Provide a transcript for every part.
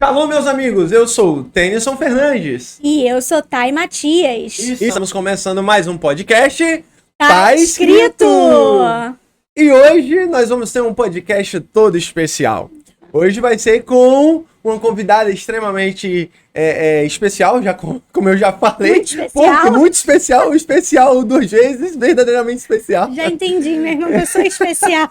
Alô, meus amigos, eu sou o Tennyson Fernandes. E eu sou Thay Matias. E estamos começando mais um podcast. Tá escrito! E hoje nós vamos ter um podcast todo especial. Hoje vai ser com uma convidada extremamente especial, como eu já falei. Muito especial. Muito especial, especial 2 vezes, verdadeiramente especial. Já entendi, minha irmã, eu sou especial.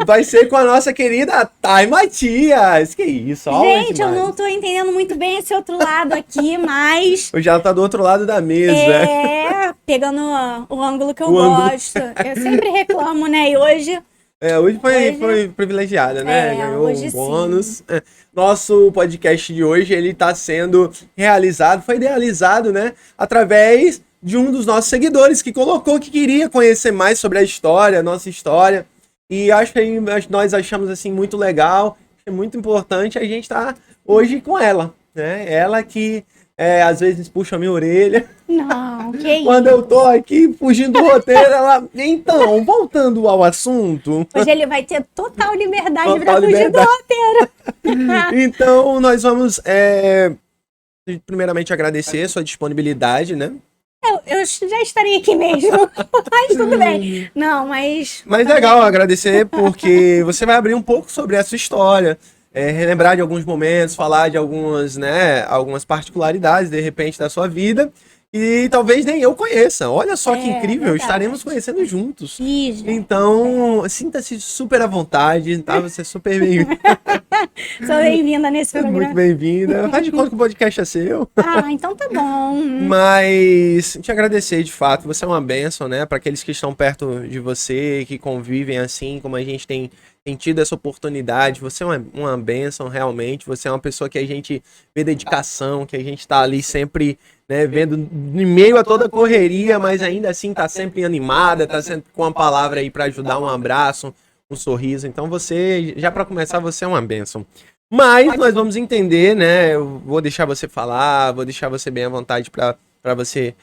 Vai ser com a nossa querida Thay Matias. Que isso, gente, eu não tô entendendo muito bem esse outro lado aqui, mas... Hoje ela tá do outro lado da mesa. Pegando o ângulo que eu gosto. Eu sempre reclamo, né? E hoje... Hoje foi privilegiada, né? Ganhou um bônus. Nosso podcast de hoje, ele tá sendo realizado, foi idealizado, né? Através de um dos nossos seguidores que colocou que queria conhecer mais sobre a história, a nossa história. E acho que nós achamos, assim, muito legal, é muito importante a gente estar hoje com ela, né? Ela que às vezes puxa a minha orelha. Não, que isso. Quando eu tô aqui fugindo do roteiro, ela... Então, voltando ao assunto... Hoje ele vai ter total liberdade pra fugir do roteiro. Então, nós vamos, primeiramente, agradecer a sua disponibilidade, né? Eu já estaria aqui mesmo, mas tudo bem. Não, mas... Mas legal agradecer porque você vai abrir um pouco sobre a sua história, relembrar de alguns momentos, falar de algumas particularidades, de repente, da sua vida, e talvez nem eu conheça. Olha só que incrível, verdade. Estaremos conhecendo juntos. Isso. Então, sinta-se super à vontade, tá? Você é super bem-vinda. Sou bem-vinda nesse programa. Muito bem-vinda. Faz de conta que o podcast é seu. Ah, então tá bom. Mas te agradecer, de fato. Você é uma bênção, né? Para aqueles que estão perto de você, que convivem assim, como a gente tem tido essa oportunidade. Você é uma bênção, realmente. Você é uma pessoa que a gente vê dedicação, que a gente tá ali sempre, né, vendo em meio a toda a correria, mas ainda assim tá sempre animada, tá sempre com uma palavra aí para ajudar, um abraço, um sorriso. Então você, já para começar, você é uma bênção. Mas nós vamos entender, né? Eu vou deixar você falar, vou deixar você bem à vontade para você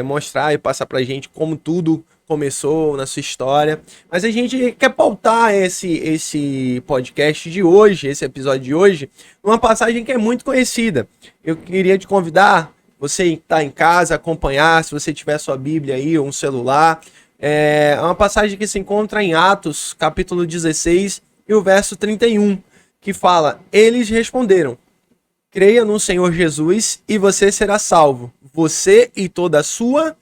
mostrar e passar pra gente como tudo começou na sua história. Mas a gente quer pautar esse podcast de hoje, esse episódio de hoje, numa passagem que é muito conhecida. Eu queria te convidar, você está em casa, acompanhar, se você tiver sua Bíblia aí ou um celular. É uma passagem que se encontra em Atos, capítulo 16 e o verso 31, que fala: eles responderam: creia no Senhor Jesus e você será salvo, você e toda a sua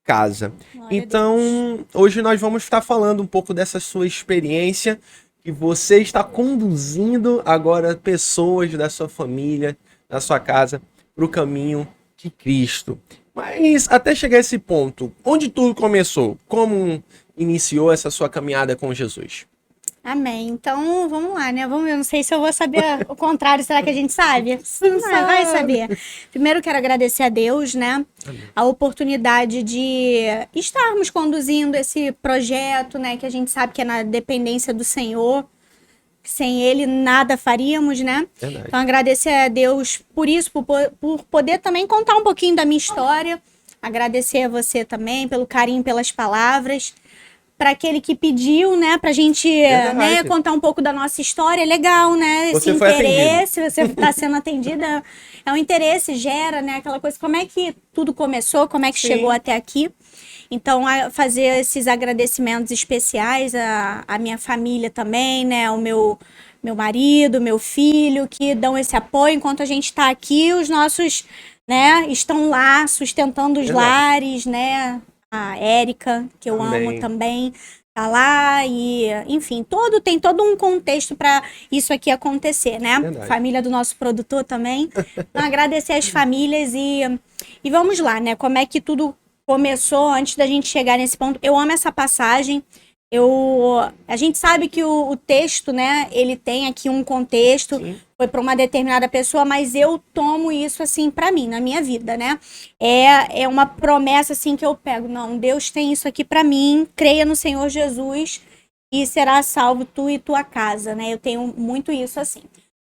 casa. Então, hoje nós vamos estar falando um pouco dessa sua experiência, que você está conduzindo agora pessoas da sua família, da sua casa, para o caminho de Cristo. Mas até chegar a esse ponto, onde tudo começou? Como iniciou essa sua caminhada com Jesus? Amém. Então, vamos lá, né? Eu não sei se eu vou saber o contrário. Será que a gente sabe? Não, vai saber. Primeiro, quero agradecer a Deus, né? Amém. A oportunidade de estarmos conduzindo esse projeto, né? Que a gente sabe que é na dependência do Senhor. Sem Ele, nada faríamos, né? Verdade. Então, agradecer a Deus por isso, por poder também contar um pouquinho da minha história. Agradecer a você também pelo carinho, pelas palavras. Para aquele que pediu, né, pra gente contar um pouco da nossa história, é legal, né? Esse interesse, você está sendo atendida, é um interesse, gera, né, aquela coisa, como é que tudo começou, como é que chegou até aqui. Então, fazer esses agradecimentos especiais à minha família também, né, ao meu marido, meu filho, que dão esse apoio enquanto a gente está aqui, os nossos, né, estão lá sustentando os lares, né, a Érica, que eu amo também, tá lá e, enfim, tem todo um contexto para isso aqui acontecer, né? Verdade. Família do nosso produtor também. Então, agradecer as famílias e vamos lá, né? Como é que tudo começou antes da gente chegar nesse ponto. Eu amo essa passagem. A gente sabe que o texto, né, ele tem aqui um contexto, sim, foi para uma determinada pessoa, mas eu tomo isso assim para mim, na minha vida, né? É uma promessa assim que eu pego. Não, Deus tem isso aqui para mim, creia no Senhor Jesus e será salvo tu e tua casa, né? Eu tenho muito isso assim.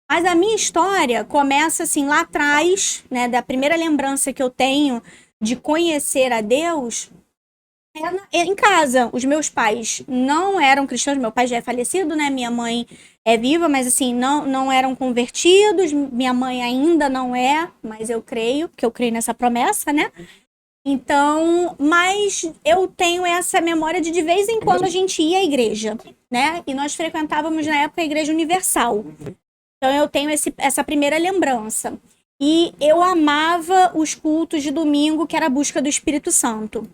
Mas a minha história começa assim lá atrás, né, da primeira lembrança que eu tenho de conhecer a Deus. Em casa, os meus pais não eram cristãos, meu pai já é falecido, né? Minha mãe é viva, mas assim, não eram convertidos. Minha mãe ainda não é, mas eu creio, porque eu creio nessa promessa, né? Então, mas eu tenho essa memória de vez em quando a gente ia à igreja, né? E nós frequentávamos na época a Igreja Universal. Então eu tenho essa primeira lembrança. E eu amava os cultos de domingo, que era a busca do Espírito Santo.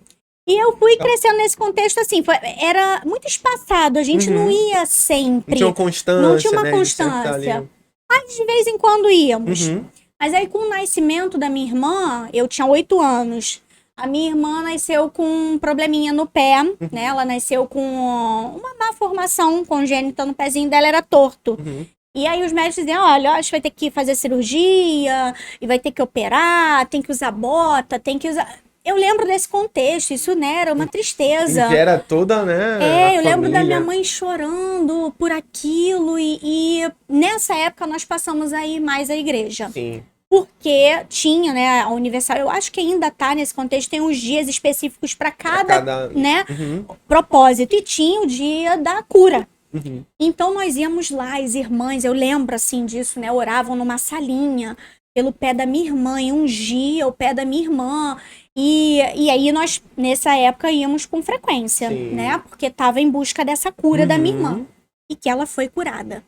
E eu fui crescendo nesse contexto assim, era muito espaçado, a gente não ia sempre. Não tinha uma constância, Não tinha uma né? constância. Mas de vez em quando íamos. Uhum. Mas aí com o nascimento da minha irmã, eu tinha 8 anos. A minha irmã nasceu com um probleminha no pé, né? Ela nasceu com uma má formação congênita no pezinho dela, era torto. E aí os médicos diziam, olha, acho que vai ter que fazer cirurgia, e vai ter que operar, tem que usar bota, tem que usar... Eu lembro desse contexto, isso, né, era uma tristeza. E era toda, né, eu lembro da minha família. mãe chorando por aquilo, e nessa época nós passamos a ir mais à igreja. Sim. Porque tinha, né, a Universal, eu acho que ainda tá nesse contexto, tem uns dias específicos para cada, né, propósito. E tinha o dia da cura. Então nós íamos lá, as irmãs, eu lembro assim disso, né, oravam numa salinha pelo pé da minha irmã, e ungia o pé da minha irmã. E aí nós, nessa época, íamos com frequência, né, porque tava em busca dessa cura da minha irmã. E que ela foi curada.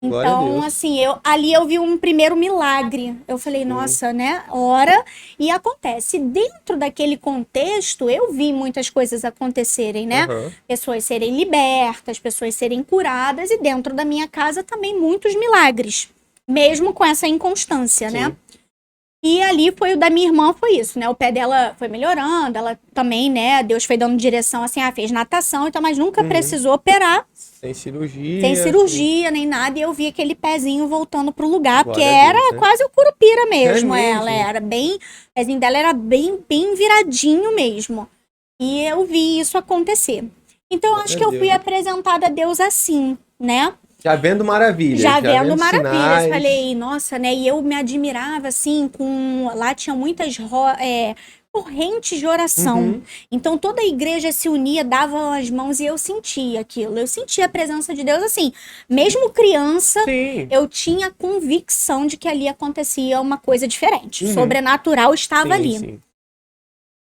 Então, assim, ali eu vi um primeiro milagre. Eu falei, nossa, né? Ora, e acontece. Dentro daquele contexto, eu vi muitas coisas acontecerem, né? Pessoas serem libertas, pessoas serem curadas, e dentro da minha casa também muitos milagres. Mesmo com essa inconstância, né? E ali foi o da minha irmã, foi isso, né? O pé dela foi melhorando, ela também, né? Deus foi dando direção assim, fez natação, então, mas nunca precisou operar. Sem cirurgia. Sem cirurgia, nem nada, e eu vi aquele pezinho voltando pro lugar, porque era quase o Curupira mesmo, ela era bem, o pezinho dela era bem viradinho mesmo. E eu vi isso acontecer. Então, eu acho que eu fui apresentada a Deus assim, né? Já vendo maravilhas. Já vendo maravilhas. Sinais. Falei, nossa, né? E eu me admirava, assim, lá tinha muitas correntes de oração. Então, toda a igreja se unia, dava as mãos, e eu sentia aquilo. Eu sentia a presença de Deus, assim. Mesmo criança, eu tinha convicção de que ali acontecia uma coisa diferente. Sobrenatural estava ali.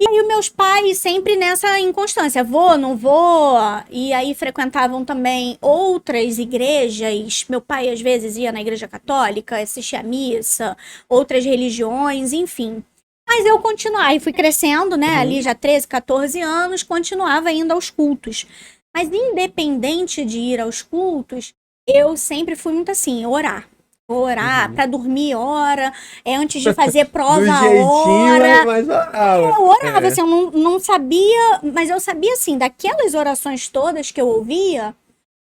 E aí, os meus pais sempre nessa inconstância, vou, não vou, e aí frequentavam também outras igrejas. Meu pai, às vezes, ia na igreja católica, assistia a missa, outras religiões, enfim. Mas eu continuava, e fui crescendo, né, ali já 13, 14 anos, continuava indo aos cultos. Mas independente de ir aos cultos, eu sempre fui muito assim, orar. Vou orar, pra dormir, ora. Antes de fazer prova, Do jeitinho, ora. mas orava. Eu orava, assim, eu não sabia, mas eu sabia, assim, daquelas orações todas que eu ouvia,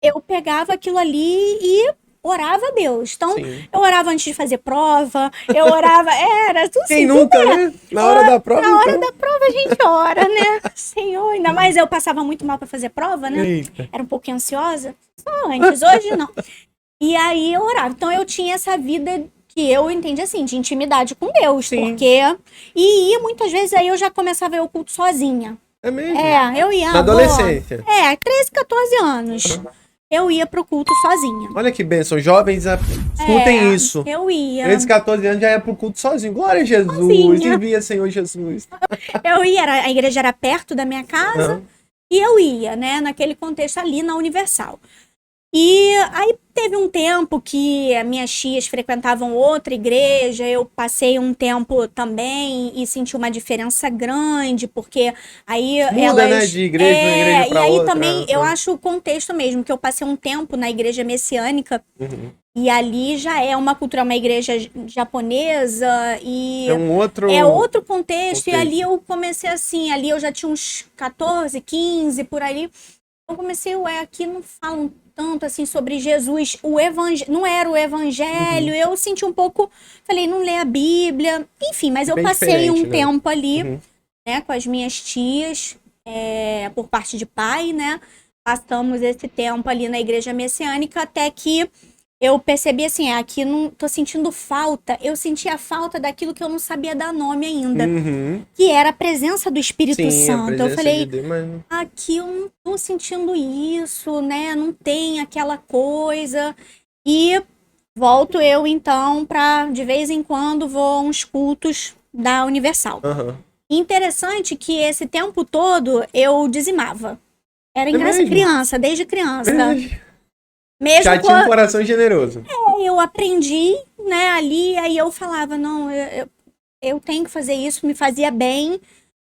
eu pegava aquilo ali e orava a Deus. Então, eu orava antes de fazer prova, eu orava, era tudo assim. Quem nunca, né? Na hora da prova, Na hora da prova a gente ora, né? Senhor, ainda mais eu passava muito mal pra fazer prova, né? Eita. Era um pouquinho ansiosa. Só antes, hoje não. E aí eu orava. Então eu tinha essa vida que eu entendi assim, de intimidade com Deus. Porque... E ia muitas vezes, aí eu já começava a ir ao culto sozinha. É mesmo? Eu ia. Na adolescência? 13, 14 anos. Eu ia pro culto sozinha. Olha que bênção. Jovens, escutem isso. Eu ia. 13, 14 anos já ia pro culto sozinho. Glória a Jesus. Sozinha. Envia, Senhor Jesus. Eu ia. A igreja era perto da minha casa. E eu ia, né? Naquele contexto ali na Universal. E aí teve um tempo que as minhas tias frequentavam outra igreja, eu passei um tempo também e senti uma diferença grande, porque aí muda, né, de igreja de uma igreja pra outra. E aí outra. também eu acho o contexto mesmo, que eu passei um tempo na igreja messiânica, e ali já é uma cultura, uma igreja japonesa, e é outro contexto, e ali eu comecei assim, ali eu já tinha uns 14, 15, por aí. Eu comecei, aqui não falam tanto assim sobre Jesus, não era o evangelho, eu senti um pouco, falei, não lê a Bíblia, enfim, mas eu passei um tempo ali, né, com as minhas tias, por parte de pai, né, passamos esse tempo ali na igreja messiânica, até que eu percebi assim, aqui não tô sentindo falta. Eu sentia falta daquilo que eu não sabia dar nome ainda, Uhum. que era a presença do Espírito Sim, a Santo. Eu presença de falei, Deus, mas... aqui eu não tô sentindo isso, né? Não tem aquela coisa. E volto eu então para de vez em quando vou a uns cultos da Universal. Aham. Interessante que esse tempo todo eu dizimava. Era É mesmo? criança, desde criança. Já Mesmo tinha um quando coração generoso. eu aprendi, né, ali, aí eu falava, não, eu tenho que fazer isso, me fazia bem.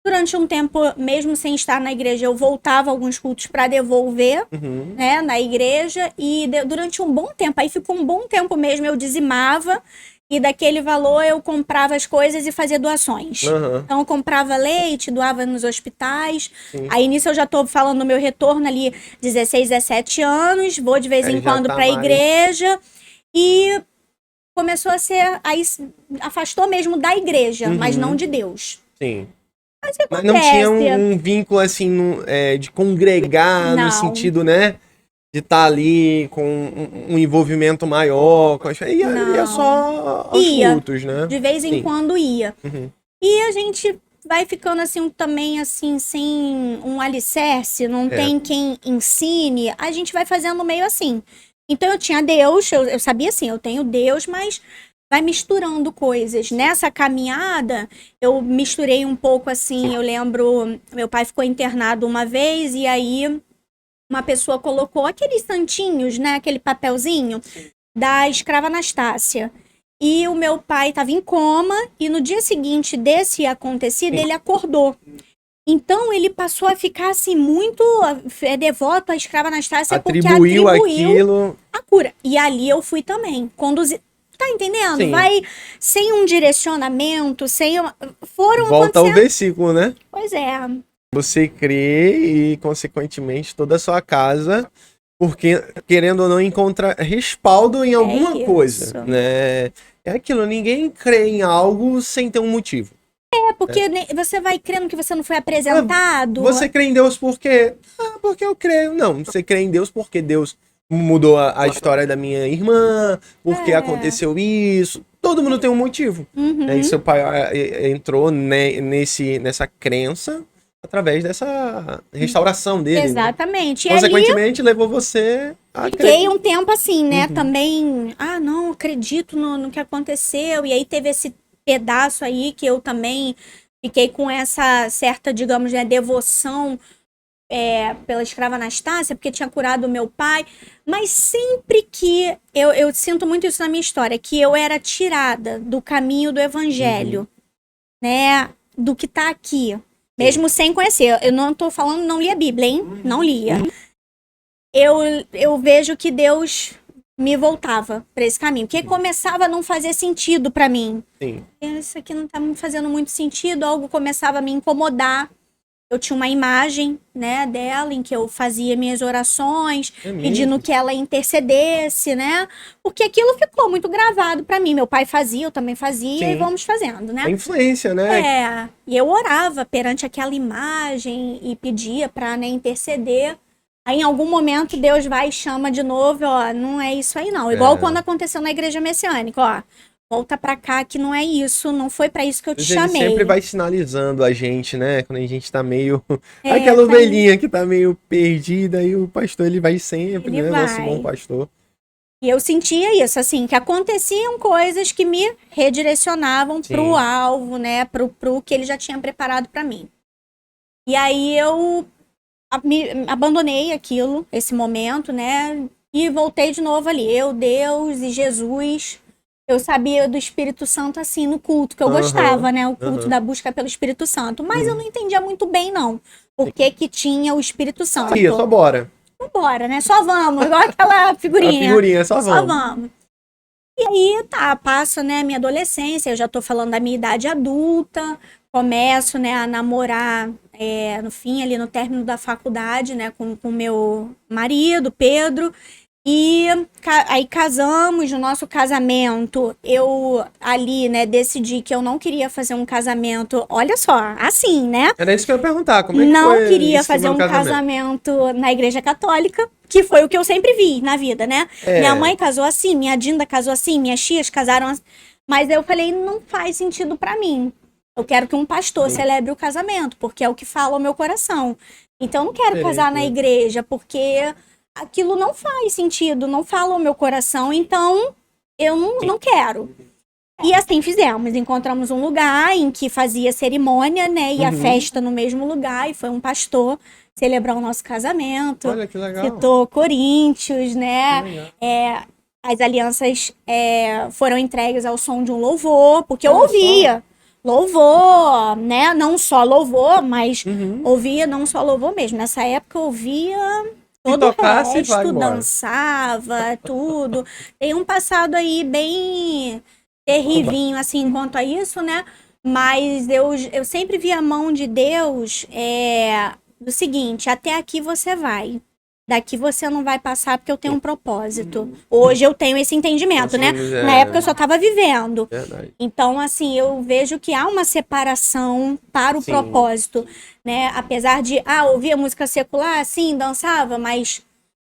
Durante um tempo, mesmo sem estar na igreja, eu voltava a alguns cultos para devolver, Uhum. né, na igreja. E durante um bom tempo, aí ficou um bom tempo mesmo, eu dizimava. E daquele valor eu comprava as coisas e fazia doações. Aham. Então eu comprava leite, doava nos hospitais. Sim. Aí nisso eu já tô falando do meu retorno ali, 16, 17 anos. Vou de vez Aí em já quando tá para a mais... igreja. E começou a ser, aí afastou mesmo da igreja, mas não Uhum. de Deus. Sim. Mas o que Mas não tinha acontece? um vínculo assim de congregar no Não, sentido, né? De estar ali com um envolvimento maior. Ia não. só aos Ia, cultos, né? de vez em Sim. quando ia. Uhum. E a gente vai ficando assim também assim sem um alicerce, não É. tem quem ensine, a gente vai fazendo meio assim. Então eu tinha Deus, eu sabia assim, eu tenho Deus, mas vai misturando coisas. Nessa caminhada, eu misturei um pouco assim, eu lembro, meu pai ficou internado uma vez e aí uma pessoa colocou aqueles santinhos, né, aquele papelzinho da escrava Anastácia. E o meu pai estava em coma e no dia seguinte desse acontecido, ele acordou. Então ele passou a ficar assim muito devoto à escrava Anastácia porque Atribuiu atribuiu aquilo. a cura. E ali eu fui também, conduzir. Tá entendendo? Sim. Vai sem um direcionamento, foram Volta ao acontecendo. versículo, né? Pois é. Você crê e, consequentemente, toda a sua casa, porque, querendo ou não, encontra respaldo em alguma coisa, Isso. né? É aquilo, ninguém crê em algo sem ter um motivo. É porque você vai crendo que você não foi apresentado. Você crê em Deus por quê? Ah, porque eu creio. Não, você crê em Deus porque Deus mudou a história da minha irmã, porque É. aconteceu isso. Todo mundo tem um motivo. Uhum. E seu pai entrou nessa crença através dessa restauração dele. Exatamente. Né? E ali Consequentemente, levou você a fiquei crer. um tempo assim, né? Uhum. Também, não acredito no que aconteceu. E aí teve esse pedaço aí que eu também fiquei com essa certa, digamos, né, devoção pela escrava Anastácia, porque tinha curado o meu pai. Mas sempre que eu sinto muito isso na minha história, que eu era tirada do caminho do evangelho, né? Do que tá aqui. Mesmo sem conhecer. Eu não tô falando, não lia a Bíblia, hein? Não lia. Eu vejo que Deus me voltava para esse caminho. Porque começava a não fazer sentido para mim. Sim. Isso aqui não tá me fazendo muito sentido. Algo começava a me incomodar. Eu tinha uma imagem, né, dela em que eu fazia minhas orações, pedindo que ela intercedesse, né? Porque aquilo ficou muito gravado para mim. Meu pai fazia, eu também fazia. Sim. E vamos fazendo, né? A influência, né? E eu orava perante aquela imagem e pedia para, né, interceder. Aí em algum momento Deus vai e chama de novo, ó, não é isso aí não. Igual quando aconteceu na igreja messiânica, ó. Volta pra cá que não é isso, não foi pra isso que eu te chamei. Ele sempre vai sinalizando a gente, né? Quando a gente tá meio... Aquela ovelhinha que tá meio perdida, e o pastor, ele vai sempre, ele né? vai. Nosso bom pastor. E eu sentia isso, assim, que aconteciam coisas que me redirecionavam pro alvo, né? Pro que ele já tinha preparado pra mim. E aí eu abandonei aquilo, esse momento, né? E voltei de novo ali. Eu, Deus e Jesus... Eu sabia do Espírito Santo assim no culto, que eu gostava, né? O culto da busca pelo Espírito Santo. Mas eu não entendia muito bem, não. Por que tinha o Espírito Santo. Aí, só bora. Vambora, né? Só vamos. Igual aquela figurinha. A figurinha, só vamos. Só vamos. E aí, passa, né, a minha adolescência. Eu já tô falando da minha idade adulta. Começo, né, a namorar no fim, ali no término da faculdade, né? Com meu marido, Pedro. E aí casamos. No nosso casamento, eu ali, né, decidi que eu não queria fazer um casamento, olha só, assim, né? Era isso que eu ia perguntar, como é que Não foi queria esse fazer um primeiro casamento? casamento na igreja católica, que foi o que eu sempre vi na vida, né? Minha mãe casou assim, minha Dinda casou assim, minhas tias casaram assim. Mas eu falei, não faz sentido pra mim. Eu quero que um pastor celebre o casamento, porque é o que fala o meu coração. Então eu não quero casar na igreja, porque aquilo não faz sentido, não fala o meu coração, então eu não quero. E assim fizemos, encontramos um lugar em que fazia cerimônia, né, e a festa no mesmo lugar, e foi um pastor celebrar o nosso casamento. Olha que legal. Citou Coríntios, né, Que legal. as alianças foram entregues ao som de um louvor, porque eu Olha ouvia louvor, né, não só louvor, mas Uhum. ouvia não só louvor mesmo, nessa época eu ouvia todo o tocasse, vai resto, embora. dançava, tudo. Tem um passado aí bem terrível, assim, quanto a isso, né? Mas eu sempre vi a mão de Deus do seguinte, até aqui você vai. Daqui você não vai passar porque eu tenho um propósito. Hoje eu tenho esse entendimento, né? Na época eu só estava vivendo. Verdade. Então, assim, eu vejo que há uma separação para o Sim. propósito, né? Apesar de, ouvia música secular, sim, dançava, mas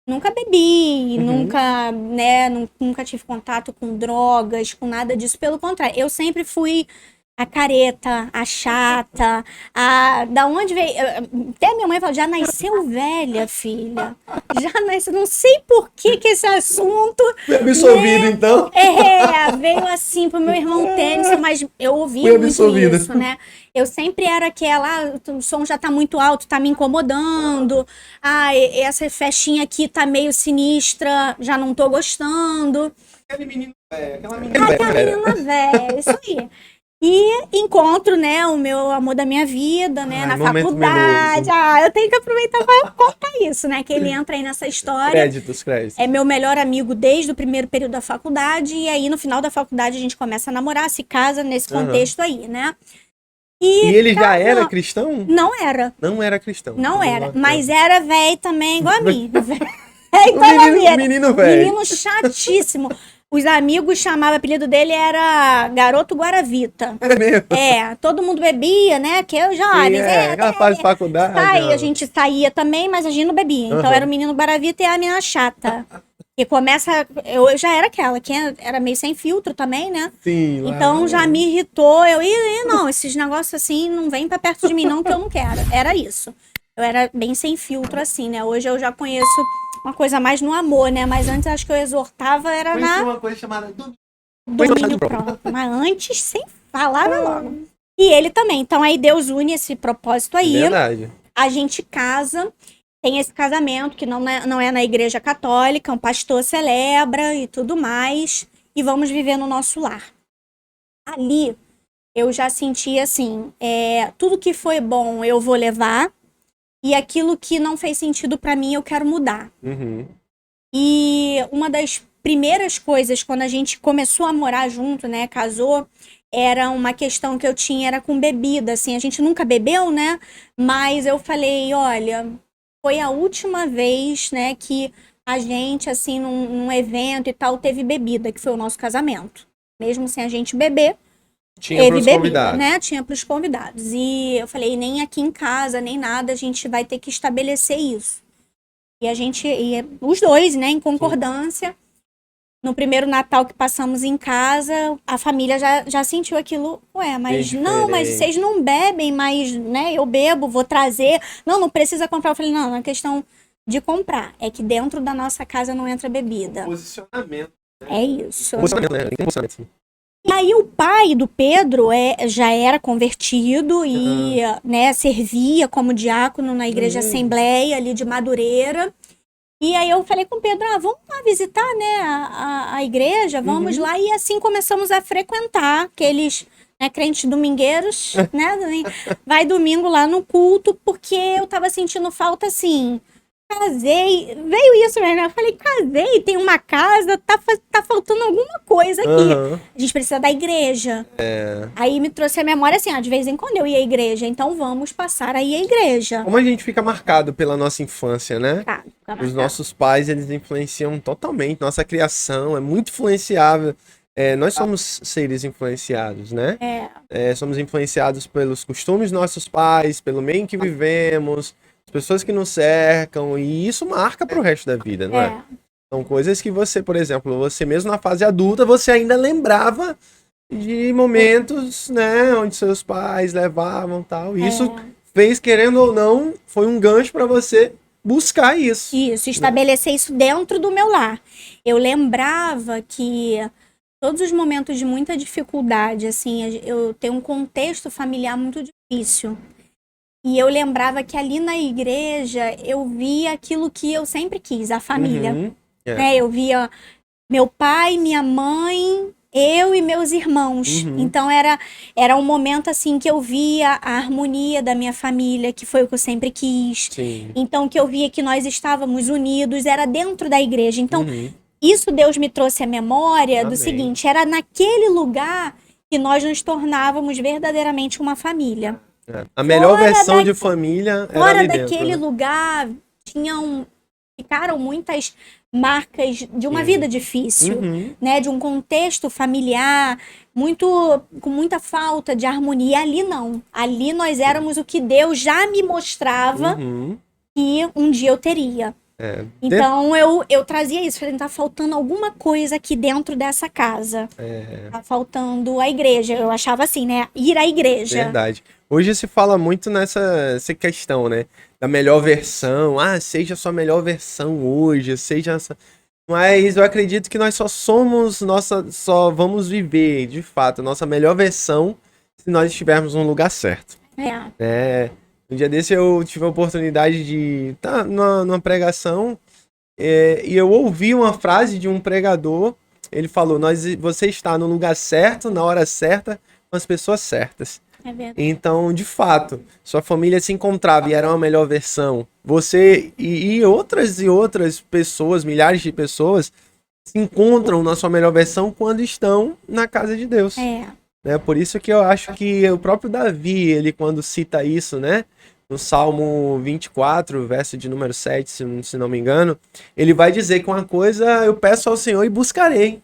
nunca bebi, nunca, né, nunca tive contato com drogas, com nada disso. Pelo contrário, eu sempre fui a careta, a chata, da onde veio. Até minha mãe falou, já nasceu velha, filha. Já nasceu. Não sei por que esse assunto. Fui absorvido, então. Veio assim pro meu irmão tênis, mas eu ouvia Fui muito absorvida. isso, né? Eu sempre era aquela, o som já tá muito alto, tá me incomodando. Essa festinha aqui tá meio sinistra, já não tô gostando. Aquele menino velho, aquela menina velha. Menina velha, isso aí. E encontro, né, o meu amor da minha vida, né, na momento faculdade. Eu tenho que aproveitar para contar isso, né, que ele entra aí nessa história. Créditos. É meu melhor amigo desde o primeiro período da faculdade, e aí no final da faculdade a gente começa a namorar, se casa nesse contexto aí, né. E ele já era cristão? Não era. Não era cristão. Não era, mas era velho também, igual a mim. Menino velho. Menino chatíssimo. Os amigos chamavam, o apelido dele era Garoto Guaravita. É mesmo? Todo mundo bebia, né? Que eu já. Aquela fase de faculdade. A gente saía também, mas a gente não bebia. Então era o menino Guaravita e a menina chata. E começa. Eu já era aquela, que era meio sem filtro também, né? Sim. Então já me irritou. Não, esses negócios assim não vem pra perto de mim, não, que eu não quero. Era isso. Eu era bem sem filtro, assim, né? Hoje eu já conheço uma coisa mais no amor, né? Mas antes acho que eu exortava era uma coisa chamada domínio próprio. Mas antes, sem falar logo. E ele também. Então aí Deus une esse propósito aí. Verdade. A gente casa, tem esse casamento que não é na igreja católica, um pastor celebra e tudo mais. E vamos viver no nosso lar. Ali eu já senti assim, tudo que foi bom eu vou levar. E aquilo que não fez sentido pra mim, eu quero mudar. E uma das primeiras coisas, quando a gente começou a morar junto, né, casou, era uma questão que eu tinha, era com bebida, assim, a gente nunca bebeu, né, mas eu falei, olha, foi a última vez, né, que a gente, assim, num evento e tal, teve bebida, que foi o nosso casamento. Mesmo sem a gente beber, Tinha pros convidados. né? Tinha para os convidados. E eu falei, nem aqui em casa, nem nada, a gente vai ter que estabelecer isso. E a gente, os dois, né, em concordância. Sim. No primeiro Natal que passamos em casa, a família já sentiu aquilo. Mas não, mas vocês não bebem, mas, né, eu bebo, vou trazer. Não precisa comprar. Eu falei, não é questão de comprar. É que dentro da nossa casa não entra bebida. Posicionamento. É isso. Posicionamento. E aí o pai do Pedro já era convertido e né, servia como diácono na igreja Assembleia ali de Madureira. E aí eu falei com o Pedro, vamos lá visitar, né, a igreja, vamos lá. E assim começamos a frequentar aqueles, né, crentes domingueiros, né, vai domingo lá no culto, porque eu tava sentindo falta, assim, casei, veio isso mesmo, eu falei, casei, tem uma casa, tá faltando alguma coisa aqui. Aham. A gente precisa da igreja. É. Aí me trouxe a memória assim, de vez em quando eu ia à igreja, então vamos passar a ir à igreja. Como a gente fica marcado pela nossa infância, né? Tá, fica Os marcado. nossos pais, eles influenciam totalmente. Nossa criação é muito influenciável. Nós somos seres influenciados, né? Somos influenciados pelos costumes dos nossos pais, pelo meio em que vivemos, as pessoas que nos cercam, e isso marca pro resto da vida, não é? São coisas que você, por exemplo, você mesmo na fase adulta, você ainda lembrava de momentos, né, onde seus pais levavam tal. E isso fez, querendo ou não, foi um gancho para você buscar isso. Isso, estabelecer isso dentro do meu lar. Eu lembrava que todos os momentos de muita dificuldade, assim, eu tenho um contexto familiar muito difícil. E eu lembrava que ali na igreja eu via aquilo que eu sempre quis, a família. Uhum. Né? Eu via meu pai, minha mãe, eu e meus irmãos. Uhum. Então era um momento assim que eu via a harmonia da minha família, que foi o que eu sempre quis. Sim. Então que eu via que nós estávamos unidos, era dentro da igreja. Então Uhum. isso Deus me trouxe a memória do Amém. seguinte, era naquele lugar que nós nos tornávamos verdadeiramente uma família. A melhor Fora versão de família era Fora ali dentro, daquele né? lugar, ficaram muitas marcas de uma vida difícil, Uhum. né? De um contexto familiar com muita falta de harmonia. Ali não. Ali nós éramos o que Deus já me mostrava Uhum. que um dia eu teria. Então eu trazia isso, falei, tá faltando alguma coisa aqui dentro dessa casa. Tá faltando a igreja. Eu achava assim, né? Ir à igreja. Verdade. Hoje se fala muito essa questão, né? Da melhor versão. Ah, seja a sua melhor versão hoje, seja essa... Mas eu acredito que nós só vamos viver, de fato, a nossa melhor versão se nós estivermos no lugar certo. Um dia desse eu tive a oportunidade de estar numa pregação e eu ouvi uma frase de um pregador. Ele falou, você está no lugar certo, na hora certa, com as pessoas certas. É verdade. Então, de fato, sua família se encontrava e era uma melhor versão. Você e outras pessoas, milhares de pessoas, se encontram na sua melhor versão quando estão na casa de Deus. Por isso que eu acho que o próprio Davi, ele quando cita isso, né? No Salmo 24, verso de número 7, se não me engano, ele vai dizer que uma coisa eu peço ao Senhor e buscarei.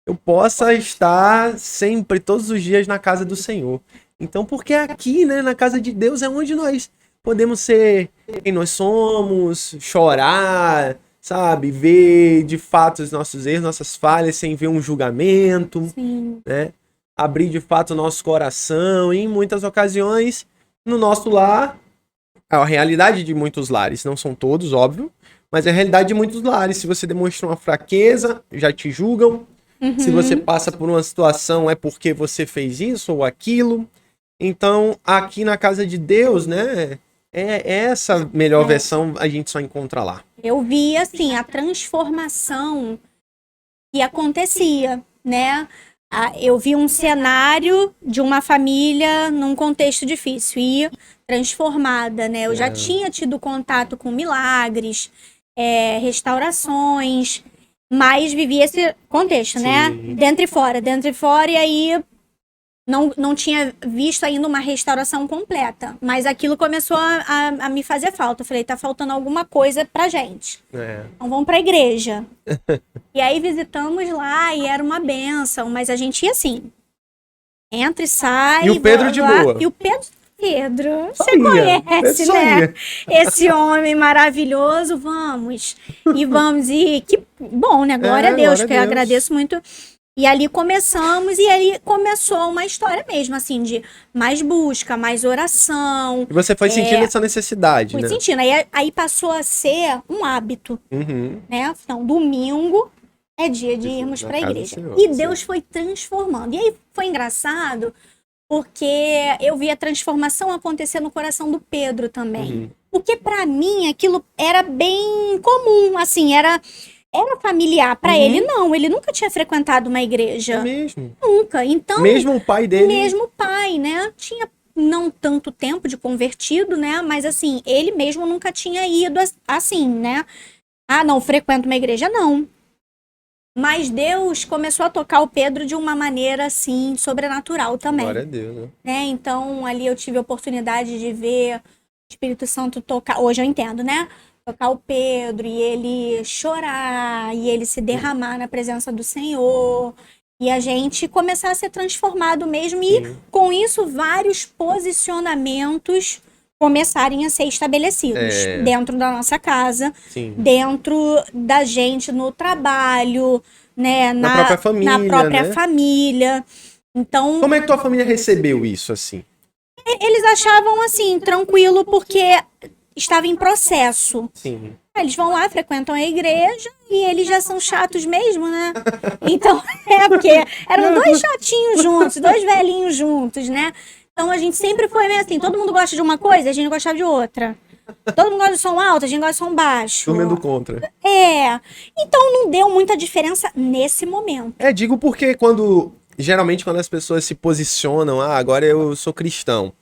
Eu possa estar sempre, todos os dias, na casa do Senhor. Então, porque aqui, né, na casa de Deus, é onde nós podemos ser quem nós somos, chorar, sabe? Ver de fato os nossos erros, nossas falhas, sem ver um julgamento, né? Abrir de fato o nosso coração. E em muitas ocasiões, no nosso lar, a realidade de muitos lares, não são todos, óbvio, mas é a realidade de muitos lares. Se você demonstra uma fraqueza, já te julgam. Se você passa por uma situação, é porque você fez isso ou aquilo. Então, aqui na casa de Deus, né, essa melhor versão a gente só encontra lá. Eu vi, assim, a transformação que acontecia, né? Eu vi um cenário de uma família num contexto difícil e transformada, né? Eu já tinha tido contato com milagres, restaurações, mas vivi esse contexto, né? Dentro e fora, e aí não tinha visto ainda uma restauração completa, mas aquilo começou a me fazer falta. Eu falei, tá faltando alguma coisa pra gente. Então vamos pra igreja. E aí visitamos lá e era uma bênção, mas a gente ia assim, entra e sai. E o Pedro de boa. E o Pedro, você conhece, né? Esse homem maravilhoso, vamos. E que bom, né? Glória a Deus, que eu agradeço muito. E ali começamos, e ali começou uma história mesmo, assim, de mais busca, mais oração. E você foi sentindo essa necessidade, né? Fui sentindo, aí passou a ser um hábito, né? Então, domingo é dia de irmos para a igreja. E Deus foi transformando. E aí foi engraçado, porque eu vi a transformação acontecer no coração do Pedro também. Porque para mim aquilo era bem comum, assim, era familiar. Para ele, não. Ele nunca tinha frequentado uma igreja. É mesmo? Nunca. Então, mesmo o pai dele? Mesmo o pai, né? Tinha não tanto tempo de convertido, né? Mas assim, ele mesmo nunca tinha ido assim, né? Ah, não, frequento uma igreja, não. Mas Deus começou a tocar o Pedro de uma maneira, assim, sobrenatural também. Glória a Deus, né? Né? Então, ali eu tive a oportunidade de ver o Espírito Santo tocar, hoje eu entendo, né? Tocar o Pedro e ele chorar, e ele se derramar na presença do Senhor, e a gente começar a ser transformado mesmo, e Sim. com isso vários posicionamentos começarem a ser estabelecidos dentro da nossa casa, Sim. dentro da gente no trabalho, né? Na própria família, na própria né? família. Então, Como é que tua família recebeu isso, assim? eles achavam assim, tranquilo, porque estava em processo. Sim. Eles vão lá, frequentam a igreja e eles já são chatos mesmo, né? Então, porque eram dois chatinhos juntos, dois velhinhos juntos, né? Então a gente sempre foi meio assim, todo mundo gosta de uma coisa, a gente gostava de outra. Todo mundo gosta de som alto, a gente gosta de som baixo. Dormindo contra. Então não deu muita diferença nesse momento. Digo porque geralmente quando as pessoas se posicionam, agora eu sou cristão,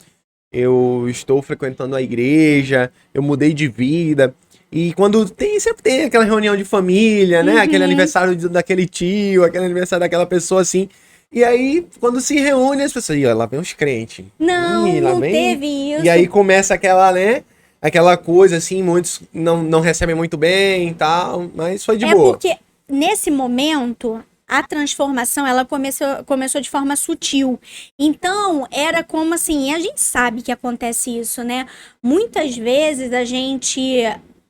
eu estou frequentando a igreja, eu mudei de vida, e quando sempre tem aquela reunião de família, né, aquele aniversário daquele tio, aquele aniversário daquela pessoa assim, e aí quando se reúne as pessoas, lá vem os crentes. Não teve isso. E aí começa aquela coisa assim, muitos não recebem muito bem e tal, mas foi de boa. Porque nesse momento a transformação ela começou de forma sutil. Então, era como assim, a gente sabe que acontece isso, né? Muitas vezes a gente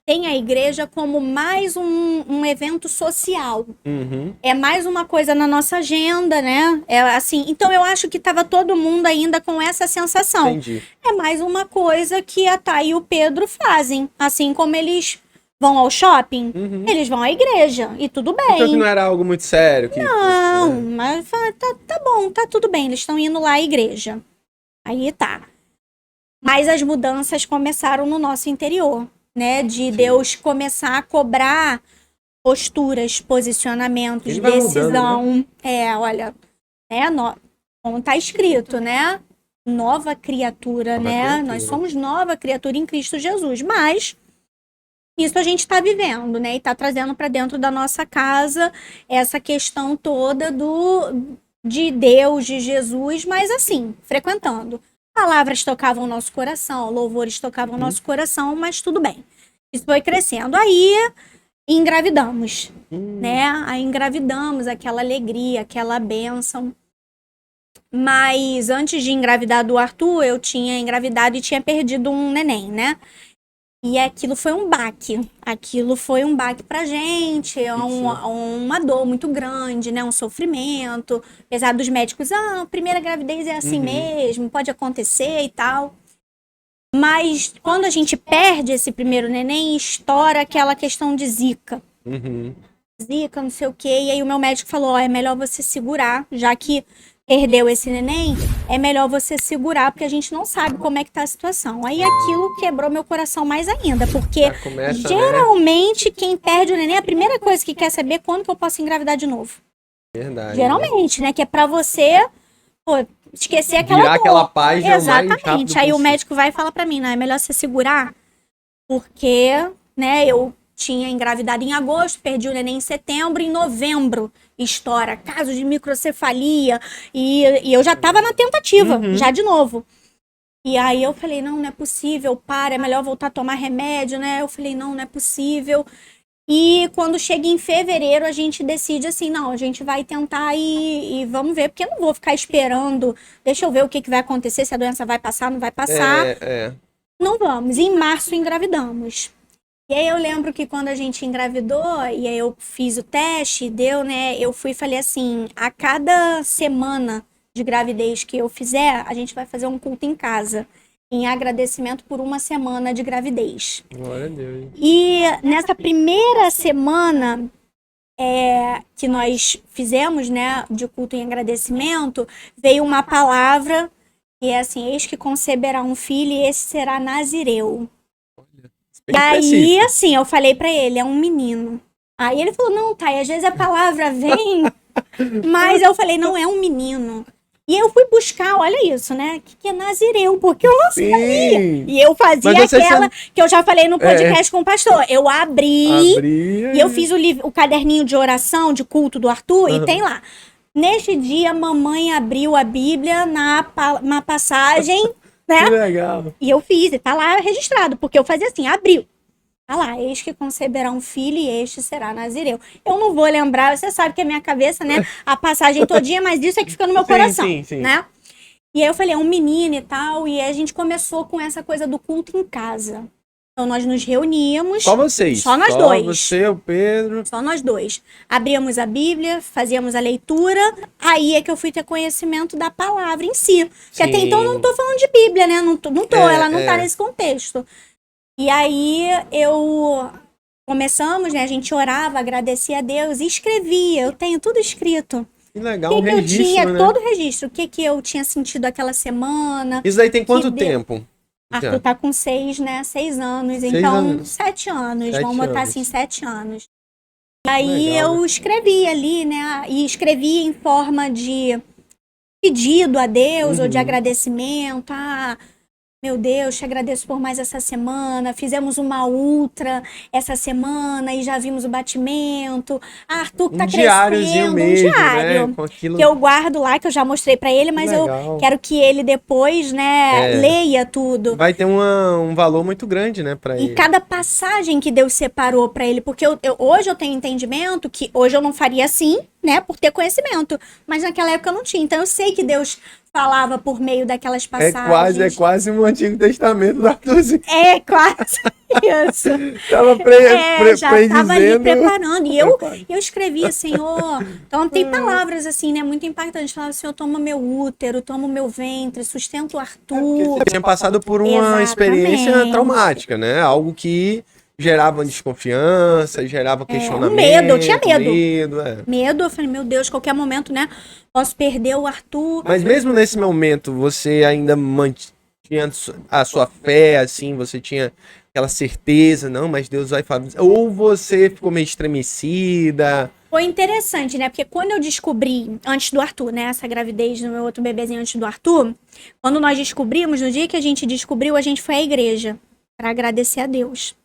tem a igreja como mais um evento social. É mais uma coisa na nossa agenda, né? É assim, então eu acho que estava todo mundo ainda com essa sensação. Entendi. É mais uma coisa que a Thay e o Pedro fazem. Assim como eles vão ao shopping, eles vão à igreja, e tudo bem. Então que não era algo muito sério. Não, mas tá bom, tá tudo bem, eles estão indo lá à igreja. Aí tá. Mas as mudanças começaram no nosso interior, né? De Deus começar a cobrar posturas, posicionamentos, Ele vai decisão. mudando, Olha, como tá escrito, né? Nova criatura, né? Nós somos nova criatura em Cristo Jesus, mas isso a gente está vivendo, né? E está trazendo para dentro da nossa casa essa questão toda de Deus, de Jesus, mas assim, frequentando. Palavras tocavam o nosso coração, louvores tocavam o nosso coração, mas tudo bem. Isso foi crescendo. Aí engravidamos, né? Aí engravidamos, aquela alegria, aquela bênção. Mas antes de engravidar do Arthur, eu tinha engravidado e tinha perdido um neném, né? E aquilo foi um baque. Aquilo foi um baque pra gente, uma dor muito grande, né? Um sofrimento. Apesar dos médicos, a primeira gravidez é assim mesmo, pode acontecer e tal. Mas quando a gente perde esse primeiro neném, estoura aquela questão de zika. Zika, não sei o quê. E aí o meu médico falou, é melhor você segurar, já que perdeu esse neném, é melhor você segurar, porque a gente não sabe como é que tá a situação. Aí aquilo quebrou meu coração mais ainda, porque geralmente quem perde o neném, a primeira coisa que quer saber é quando que eu posso engravidar de novo. Verdade. Geralmente, né? Que é pra você esquecer aquela dor. Aquela paz. Exatamente. Aí o médico vai e fala pra mim, é melhor você segurar, porque, né, eu tinha engravidado em agosto, perdi o neném em setembro, em novembro estoura caso de microcefalia, e eu já tava na tentativa, já de novo. E aí eu falei, não é possível, é melhor voltar a tomar remédio, né? Eu falei, não é possível. E quando chega em fevereiro, a gente decide assim, não, a gente vai tentar e vamos ver, porque eu não vou ficar esperando, deixa eu ver o que vai acontecer, se a doença vai passar, não vai passar. Não vamos. E em março engravidamos. E aí eu lembro que quando a gente engravidou, e aí eu fiz o teste, deu, né? Eu fui e falei assim, a cada semana de gravidez que eu fizer, a gente vai fazer um culto em casa, em agradecimento por uma semana de gravidez. Glória a Deus. E nessa primeira semana que nós fizemos, né, de culto em agradecimento, veio uma palavra, que é assim, eis que conceberá um filho e esse será nazireu. E aí, assim, eu falei pra ele, é um menino. Aí ele falou, não, Thay, às vezes a palavra vem, mas eu falei, não, é um menino. E eu fui buscar, olha isso, né? O que é nazireu? Porque eu não sabia. Sim. E eu fazia Mas você aquela que eu já falei no podcast com o pastor. Eu abri e eu fiz o caderninho de oração, de culto do Arthur, e tem lá. Neste dia, mamãe abriu a Bíblia na passagem, né? Que legal. E eu fiz, e tá lá registrado, porque eu fazia assim, abriu. Tá lá, eis que conceberá um filho e este será nazireu. Eu não vou lembrar, você sabe que a minha cabeça, né, a passagem todinha, mas isso é que fica no meu coração, né? E aí eu falei, é um menino e tal, e aí a gente começou com essa coisa do culto em casa. Então nós nos reuníamos. Só vocês? Só nós dois. Você, o Pedro. Só nós dois. Abríamos a Bíblia, fazíamos a leitura, aí é que eu fui ter conhecimento da palavra em si. Porque até então eu não tô falando de Bíblia, né? Não tô, ela não tá nesse contexto. E aí começamos, né? A gente orava, agradecia a Deus e escrevia. Eu tenho tudo escrito. Que legal, o que registro, eu tinha, né? todo o registro. O que eu tinha sentido aquela semana. Isso aí tem quanto tempo? Arthur tá com 6, né? 6 anos. 6 então, anos. 7 anos. 7 vamos botar anos. assim, 7 anos. E aí legal, eu escrevi ali, né? E escrevi em forma de pedido a Deus ou de agradecimento. Meu Deus, te agradeço por mais essa semana. Fizemos uma ultra essa semana e já vimos o batimento. Arthur que tá crescendo. Mesmo, diário. Né? Com aquilo... Que eu guardo lá, que eu já mostrei pra ele, mas eu quero que ele depois, né, leia tudo. Vai ter um valor muito grande, né, pra ele. E cada passagem que Deus separou pra ele, porque hoje eu tenho entendimento que hoje eu não faria assim, né, por ter conhecimento. Mas naquela época eu não tinha. Então eu sei que Deus falava por meio daquelas passagens. É quase um Antigo Testamento da Arthurzinho. É quase isso. Tava já tava ali preparando. E eu escrevia, Senhor. Então tem palavras assim, né? Muito impactantes. Falava, Senhor, toma meu útero, toma o meu ventre, sustenta o Arthur. Você tinha passado por uma experiência traumática, né? Algo que gerava desconfiança, gerava questionamento. Medo, eu tinha medo. Medo, eu falei, meu Deus, qualquer momento, né? Posso perder o Arthur. Mas mesmo nesse momento, você ainda mantinha a sua fé, assim, você tinha aquela certeza, não, mas Deus vai fazer. Ou você ficou meio estremecida? Foi interessante, né? Porque quando eu descobri, antes do Arthur, né? Essa gravidez do meu outro bebezinho antes do Arthur, quando nós descobrimos, no dia que a gente descobriu, a gente foi à igreja para agradecer a Deus.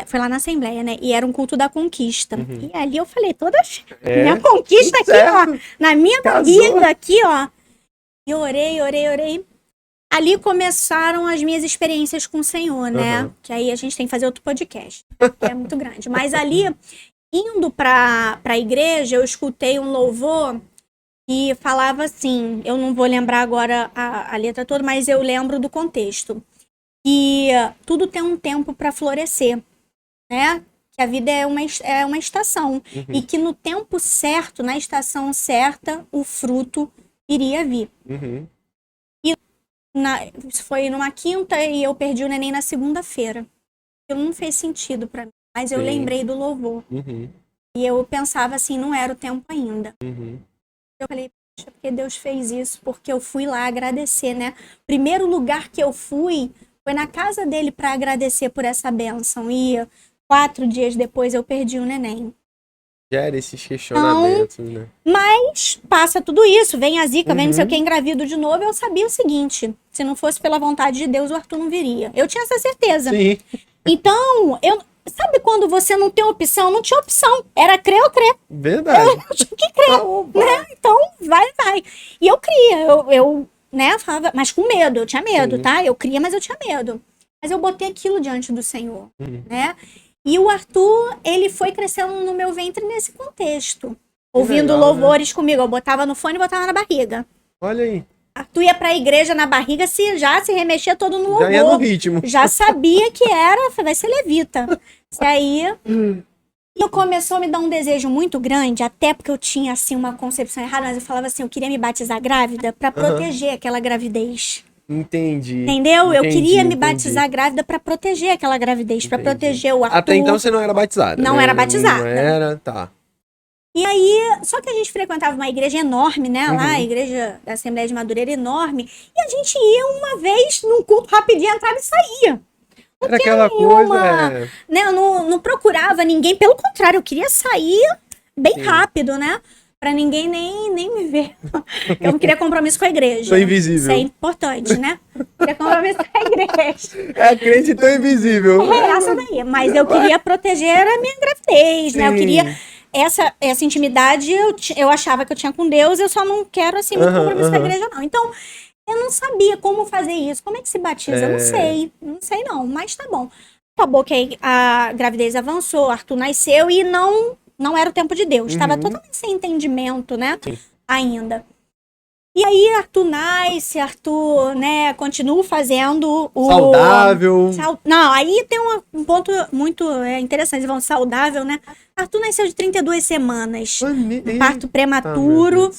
Foi lá na Assembleia, né? E era um culto da conquista. E ali eu falei, minha conquista aqui, ó. Na minha barriga aqui, ó. E orei. Ali começaram as minhas experiências com o Senhor, né? Que aí a gente tem que fazer outro podcast. Que é muito grande. Mas ali, indo pra igreja, eu escutei um louvor que falava assim, eu não vou lembrar agora a letra toda, mas eu lembro do contexto. E tudo tem um tempo para florescer. Né? Que a vida é uma estação. E que no tempo certo, na estação certa, o fruto iria vir. E foi numa quinta e eu perdi o neném na segunda-feira. Aquilo não fez sentido para mim. Mas eu lembrei do louvor. E eu pensava assim, não era o tempo ainda. Eu falei, poxa, porque Deus fez isso? Porque eu fui lá agradecer, né? Primeiro lugar que eu fui foi na casa dele para agradecer por essa bênção. E 4 dias depois eu perdi o neném. Gera esses questionamentos, né? Mas passa tudo isso, vem a zica, vem não sei o que, engravido de novo. Eu sabia o seguinte, se não fosse pela vontade de Deus, o Arthur não viria. Eu tinha essa certeza. Sim. Então, sabe quando você não tem opção? Não tinha opção. Era crer ou crer. Verdade. Eu tinha que crer, né? Então, vai. E eu cria, eu né, falava, mas com medo, eu tinha medo, tá? Eu cria, mas eu tinha medo. Mas eu botei aquilo diante do Senhor, né? E o Arthur, ele foi crescendo no meu ventre nesse contexto. Ouvindo louvores comigo. Eu botava no fone e botava na barriga. Olha aí. Arthur ia pra igreja na barriga, já se remexia todo no louvor. Já ia no ritmo. Já sabia que vai ser levita. E aí, começou a me dar um desejo muito grande, até porque eu tinha, assim, uma concepção errada, mas eu falava assim, eu queria me batizar grávida pra proteger aquela gravidez. Entendi. Entendeu? Eu queria me batizar grávida pra proteger aquela gravidez, pra proteger o Arthur. Até então você não era batizada. Não era batizada. Não era, tá. E aí, só que a gente frequentava uma igreja enorme, né? Lá, a igreja da Assembleia de Madureira enorme. E a gente ia uma vez num culto rapidinho, entrava e saía. Era aquela coisa... Né? Eu não procurava ninguém. Pelo contrário, eu queria sair bem rápido, né? Pra ninguém nem me ver. Eu não queria compromisso com a igreja. Tô invisível. Isso é importante, né? Queria compromisso com a igreja. É a crente tão invisível. É essa daí. Mas eu queria proteger a minha gravidez, né? Eu Sim. queria essa intimidade, eu achava que eu tinha com Deus, eu só não quero, assim, muito compromisso com a igreja, não. Então, eu não sabia como fazer isso. Como é que se batiza? Eu não sei não, mas tá bom. Acabou que a gravidez avançou, Arthur nasceu e não era o tempo de Deus. Estava totalmente sem entendimento, né? Sim. Ainda. E aí, Arthur nasce, Arthur, né, continua fazendo o... Saudável. Não, aí tem um ponto muito interessante, vão saudável, né? Arthur nasceu de 32 semanas, parto prematuro,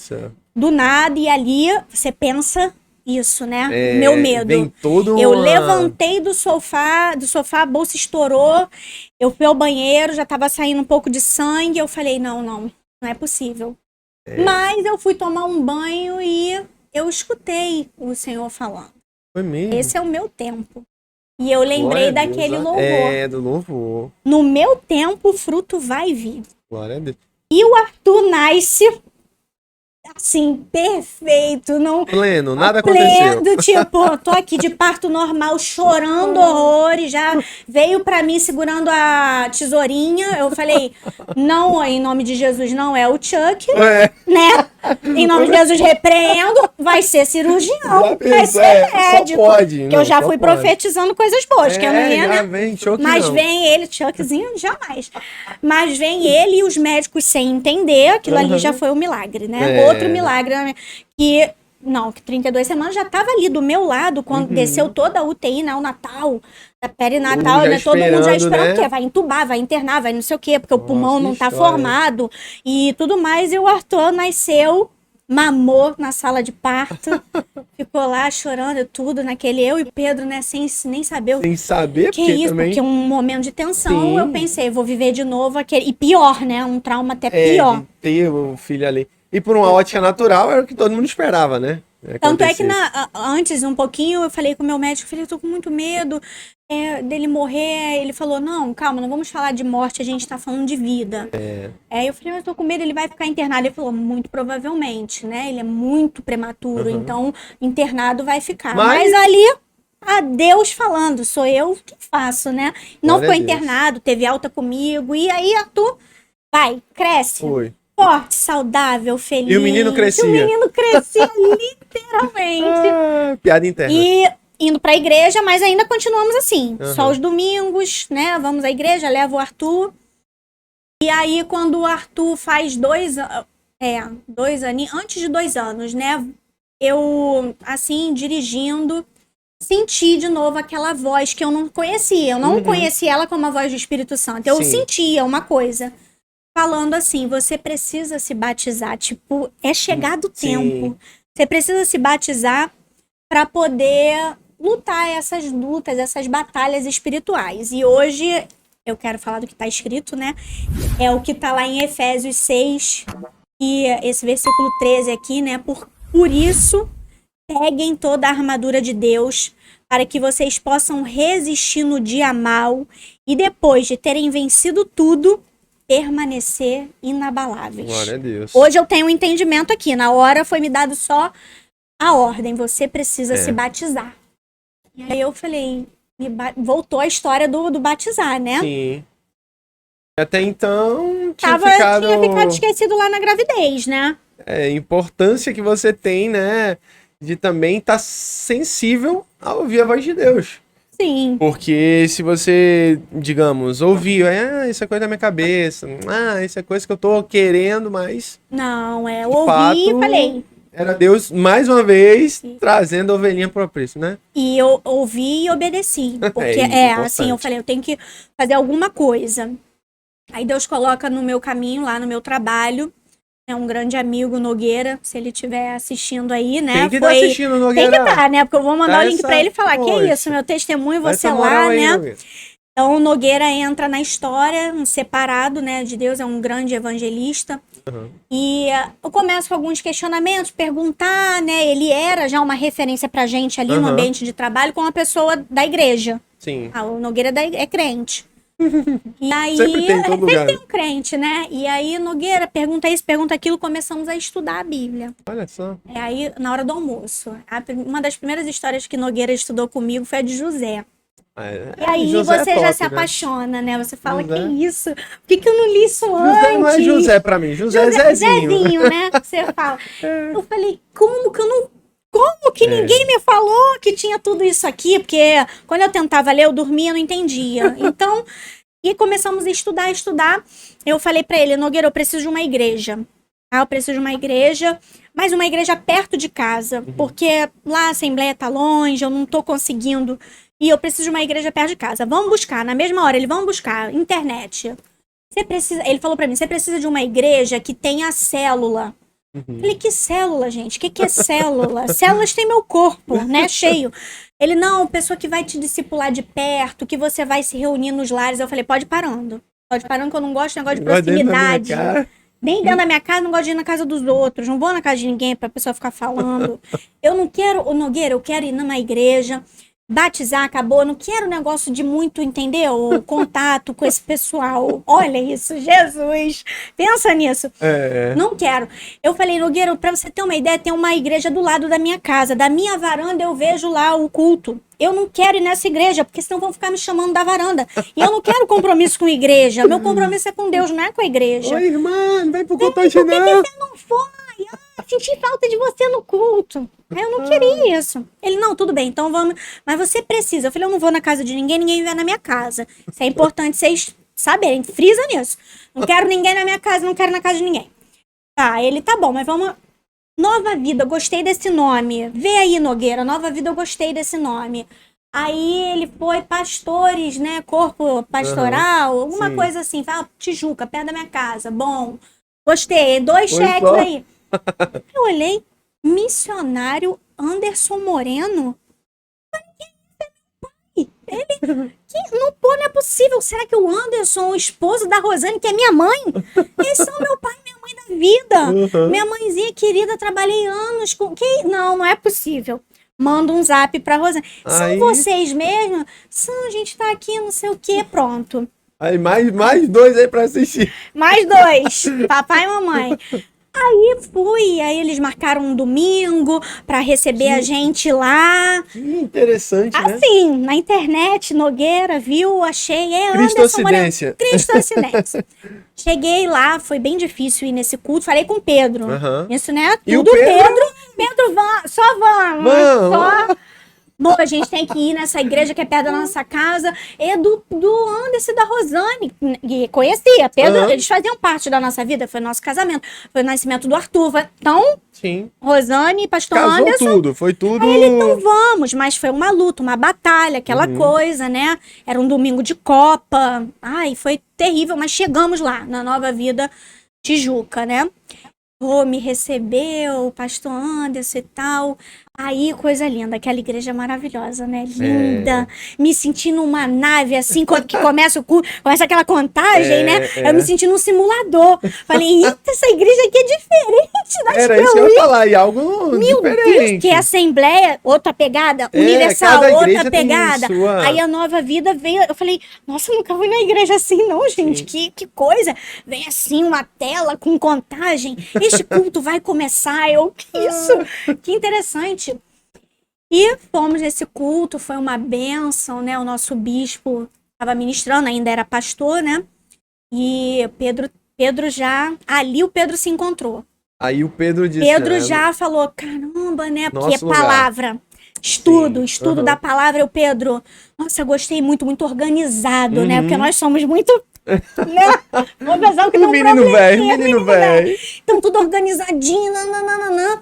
do nada, e ali você pensa isso, né? Meu medo. Vem todo Eu levantei do sofá, a bolsa estourou, eu fui ao banheiro, já tava saindo um pouco de sangue, eu falei, não é possível. Mas eu fui tomar um banho e eu escutei o Senhor falando. Foi mesmo? Esse é o meu tempo. E eu lembrei daquele louvor. Do louvor. No meu tempo, o fruto vai vir. Glória a Deus. E o Arthur nasce, assim, perfeito. Não, Pleno, nada aconteceu. Tipo, tô aqui de parto normal, chorando horrores, já veio pra mim segurando a tesourinha. Eu falei, não, em nome de Jesus, não é o Chuck, né? Em nome de Jesus, repreendo, vai ser cirurgião, vai ser médico. Que eu já fui profetizando coisas boas, que eu não ia, né? Vem, Chuck, mas não. vem ele, Chuckzinho, jamais. Mas vem ele e os médicos sem entender, aquilo ali já foi um milagre, né? Outro milagre, né? Que 32 semanas já tava ali do meu lado, quando desceu toda a UTI, né? O Natal, a perinatal, né? Todo mundo já esperando, né? O quê? Vai entubar, vai internar, vai não sei o quê, porque o pulmão não tá formado e tudo mais. E o Arthur nasceu, mamou na sala de parto, ficou lá chorando e tudo, naquele eu e Pedro, né? Sem nem saber Sem saber, que isso, também... porque um momento de tensão, eu pensei, vou viver de novo aquele. E pior, né? Um trauma até pior. De ter o filho ali. E por uma ótica natural, era o que todo mundo esperava, né? Tanto é que antes, um pouquinho, eu falei com o meu médico, falei, eu tô com muito medo dele morrer. Ele falou, não, calma, não vamos falar de morte, a gente tá falando de vida. Aí eu falei, mas eu tô com medo, ele vai ficar internado. Ele falou, muito provavelmente, né? Ele é muito prematuro, então internado vai ficar. Mas ali, a Deus falando, sou eu que faço, né? Não ficou internado, teve alta comigo. E aí, Arthur, vai, cresce. Foi. Forte, saudável, feliz. E o menino crescia. Literalmente. Piada interna. E indo pra igreja, mas ainda continuamos assim. Só os domingos, né? Vamos à igreja, levo o Arthur. E aí, quando o Arthur faz 2 anos, antes de 2 anos, né? Eu, assim, dirigindo, senti de novo aquela voz que eu não conhecia. Eu não conhecia ela como a voz do Espírito Santo. Eu sentia uma coisa. Falando assim, você precisa se batizar, tipo, é chegado o tempo. Você precisa se batizar para poder lutar essas lutas, essas batalhas espirituais. E hoje, eu quero falar do que está escrito, né? É o que está lá em Efésios 6, e esse versículo 13 aqui, né? Por isso, peguem toda a armadura de Deus, para que vocês possam resistir no dia mau, e depois de terem vencido tudo, permanecer inabaláveis. Glória a Deus. Hoje eu tenho um entendimento aqui. Na hora foi me dado só a ordem. Você precisa se batizar. E aí eu falei, voltou a história do batizar, né? Sim. Até então, tinha ficado esquecido lá na gravidez, né? A importância que você tem, né? De também estar sensível a ouvir a voz de Deus. Sim. Porque se você, digamos, ouviu, isso é coisa da minha cabeça, isso é coisa que eu tô querendo, mas... Não, eu ouvi e falei... Era Deus, mais uma vez, trazendo a ovelhinha pro preço, né? E eu ouvi e obedeci. Porque, assim, eu falei, eu tenho que fazer alguma coisa. Aí Deus coloca no meu caminho, lá no meu trabalho, um grande amigo, Nogueira, se ele estiver assistindo aí, né? Tem que estar assistindo, Nogueira. Tem que estar, né? Porque eu vou mandar o link pra ele e falar, que é isso, meu testemunho, você lá, né? Nogueira. Então, o Nogueira entra na história, um separado, né, de Deus, é um grande evangelista. E eu começo com alguns questionamentos, perguntar, né? Ele era já uma referência pra gente ali no ambiente de trabalho com uma pessoa da igreja. Sim. O Nogueira é crente. E aí, Sempre tem em todo lugar. tem um crente, né? E aí, Nogueira, pergunta isso, pergunta aquilo, começamos a estudar a Bíblia. Olha só. E aí, na hora do almoço, uma das primeiras histórias que Nogueira estudou comigo foi a de José. E aí José você é top, já se né? apaixona, né? Você fala, José. que isso? Por que eu não li isso José antes? não é José pra mim, José é Zezinho. Zezinho, né? Você fala. Eu falei, como que eu não... Como que ninguém me falou que tinha tudo isso aqui? Porque quando eu tentava ler, eu dormia, eu não entendia. Então, e começamos a estudar. Eu falei pra ele, Nogueira, eu preciso de uma igreja. Eu preciso de uma igreja, mas uma igreja perto de casa. Porque lá a Assembleia tá longe, eu não tô conseguindo. E eu preciso de uma igreja perto de casa. Vamos buscar, na mesma hora, vamos buscar, internet. Ele falou pra mim, você precisa de uma igreja que tenha célula. Falei, que célula, gente? O que é célula? Células tem meu corpo, né? Cheio. Ele, não, pessoa que vai te discipular de perto, que você vai se reunir nos lares. Eu falei, pode ir parando. Pode ir parando, que eu não gosto de negócio de proximidade. Nem dentro da minha casa, não gosto de ir na casa dos outros. Não vou na casa de ninguém pra pessoa ficar falando. Eu não quero, ô Nogueira, eu quero ir numa igreja, batizar, acabou. Eu não quero negócio de muito, entendeu? Contato com esse pessoal. Olha isso, Jesus. Pensa nisso. Não quero. Eu falei, Nogueira, pra você ter uma ideia, tem uma igreja do lado da minha casa. Da minha varanda eu vejo lá o culto. Eu não quero ir nessa igreja, porque senão vão ficar me chamando da varanda. E eu não quero compromisso com a igreja. Meu compromisso é com Deus, não é com a igreja. Oi, irmã, não vem pro culto hoje, Por que não. você não foi? Senti falta de você no culto. Eu não queria isso. Ele, não, tudo bem, então vamos. Mas você precisa. Eu falei, eu não vou na casa de ninguém, ninguém vai na minha casa. Isso é importante vocês saberem. Frisa nisso. Não quero ninguém na minha casa, não quero na casa de ninguém. Tá, ele, tá bom, mas vamos... Nova Vida, eu gostei desse nome. Vê aí, Nogueira, Nova Vida, eu gostei desse nome. Aí ele foi Pastores, né? Corpo Pastoral, alguma coisa assim. Fala, Tijuca, perto da minha casa. Bom, gostei. 2 cheques aí. Eu olhei, Missionário Anderson Moreno. Ele, não é possível. Será que o Anderson, o esposo da Rosane, que é minha mãe? Eles são meu pai e minha mãe da vida. Minha mãezinha querida, trabalhei anos com... Não é possível. Manda um zap pra Rosane. São vocês mesmo? São, a gente tá aqui, não sei o que, pronto. Aí mais 2 aí pra assistir. Mais 2, papai e mamãe. Aí aí eles marcaram um domingo pra receber a gente lá. Que interessante, né? Assim, na internet, Nogueira, viu, achei, Anderson Moreno. Cristocidência. Cheguei lá, foi bem difícil ir nesse culto, falei com o Pedro. Isso, né? E tudo o Pedro, só vamos. Só... Bom, a gente tem que ir nessa igreja que é perto da nossa casa. É do Anderson e da Rosane. E conhecia. Pedro, eles faziam parte da nossa vida. Foi nosso casamento. Foi o nascimento do Arthur. Então, sim. Rosane e pastor Casou Anderson. Foi tudo. Aí ele, então vamos. Mas foi uma luta, uma batalha, aquela coisa, né? Era um domingo de Copa. Ai, foi terrível. Mas chegamos lá, na Nova Vida Tijuca, né? Me recebeu, o pastor Anderson e tal. Aí, coisa linda, aquela igreja maravilhosa, né? Linda. Me senti numa nave, assim, quando que começa o culto, começa aquela contagem, né? Eu me senti num simulador. Falei, eita, essa igreja aqui é diferente das Era isso que eu ia falar, e algo Meu diferente. Deus, que é Assembleia, outra pegada, Universal, outra pegada. Aí a Nova Vida veio, eu falei, nossa, eu nunca fui na igreja assim, não, gente, que coisa. Vem assim, uma tela com contagem, este culto vai começar, que isso? Que interessante. E fomos nesse culto, foi uma bênção, né? O nosso bispo estava ministrando, ainda era pastor, né? E Pedro já... Ali o Pedro se encontrou. Aí o Pedro disse... Pedro já falou, caramba, né? Porque é lugar. Palavra. Estudo da palavra. O Pedro, nossa, eu gostei muito organizado, né? Porque nós somos muito... né? Vamos pensar que não menino velho. Então, tudo organizadinho, nananana.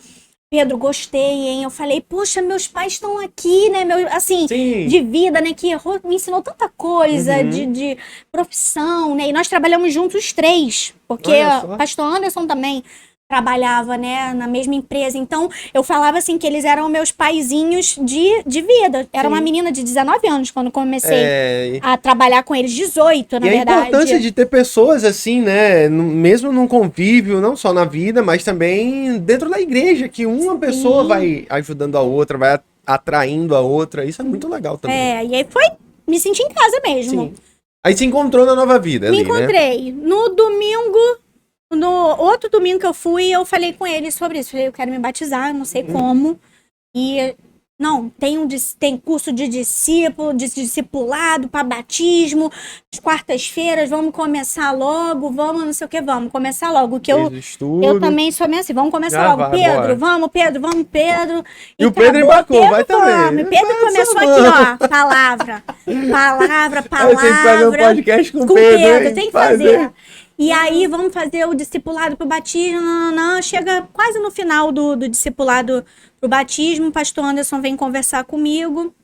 Pedro, gostei, hein? Eu falei, poxa, meus pais estão aqui, né? Assim, de vida, né? Que me ensinou tanta coisa de profissão, né? E nós trabalhamos juntos os 3, porque o pastor Anderson também trabalhava, né, na mesma empresa. Então, eu falava assim que eles eram meus paizinhos de vida. Era uma menina de 19 anos quando comecei a trabalhar com eles, 18, na verdade. A importância de ter pessoas assim, né, mesmo num convívio, não só na vida, mas também dentro da igreja, que uma pessoa vai ajudando a outra, vai atraindo a outra. Isso é muito legal também. E aí me senti em casa mesmo. Aí se encontrou na Nova Vida Me ali, né? encontrei. No domingo, no outro domingo que eu fui, eu falei com ele sobre isso. Falei, eu quero me batizar, não sei como. E não, tem curso de discípulo, de discipulado para batismo, as quartas-feiras, vamos começar logo, vamos, não sei o que, vamos começar logo. Que Fez o eu estudo. também sou meio assim, vamos começar Já logo. vai, Pedro, bora. vamos, Pedro, vamos, Pedro. E o Pedro embarcou, vai Pedro, também. vamos. E Pedro Vai, começou só aqui, vamos. ó, palavra, Eu tenho que fazer um podcast com o com Pedro, hein? tem que fazer. E aí, vamos fazer o discipulado pro batismo. Não. Chega quase no final do discipulado pro batismo. O pastor Anderson vem conversar comigo.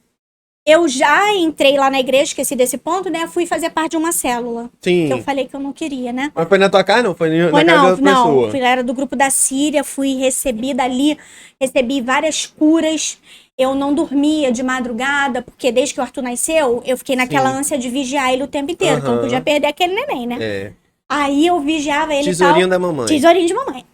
Eu já entrei lá na igreja, esqueci desse ponto, né? Fui fazer parte de uma célula. Sim. Que eu falei que eu não queria, né? Mas foi na tua casa, não? Foi na casa de outra pessoa? Não. Era do grupo da Síria. Fui recebida ali. Recebi várias curas. Eu não dormia de madrugada, porque desde que o Arthur nasceu, eu fiquei naquela ânsia de vigiar ele o tempo inteiro. Então, eu podia perder aquele neném, né? É. Aí eu vigiava ele Tesourinho e tal. da mamãe. Tesourinho de mamãe.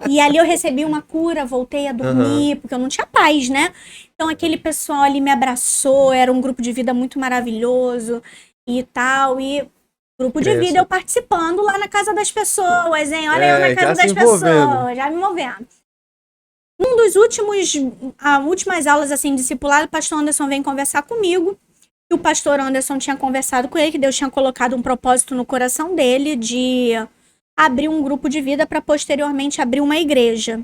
E ali eu recebi uma cura, voltei a dormir, porque eu não tinha paz, né? Então aquele pessoal ali me abraçou, era um grupo de vida muito maravilhoso e tal. E grupo de vida eu participando lá na casa das pessoas, hein? Olha eu na casa das pessoas, já me movendo. Um dos últimas aulas assim, de discipulado, o pastor Anderson vem conversar comigo. E o pastor Anderson tinha conversado com ele, que Deus tinha colocado um propósito no coração dele de abrir um grupo de vida para posteriormente abrir uma igreja.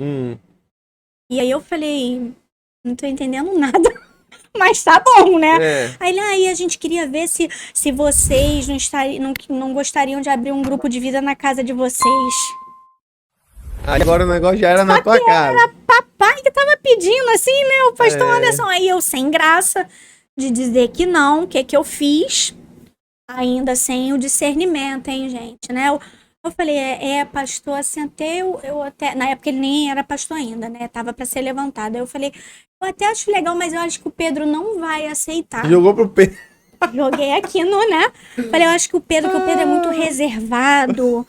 E aí eu falei, não tô entendendo nada, mas tá bom, né? Aí a gente queria ver se vocês não gostariam de abrir um grupo de vida na casa de vocês. Agora o negócio já era na tua casa. Era papai que tava pedindo assim, né? O pastor Anderson. Aí eu, sem graça de dizer que não, o que eu fiz, ainda sem o discernimento, hein, gente, né? Eu falei, pastor, assim, até eu até, na época ele nem era pastor ainda, né? Tava para ser levantado. Aí eu falei, eu até acho legal, mas eu acho que o Pedro não vai aceitar. Jogou pro Pedro. Joguei aqui né? Falei, eu acho que o Pedro é muito reservado.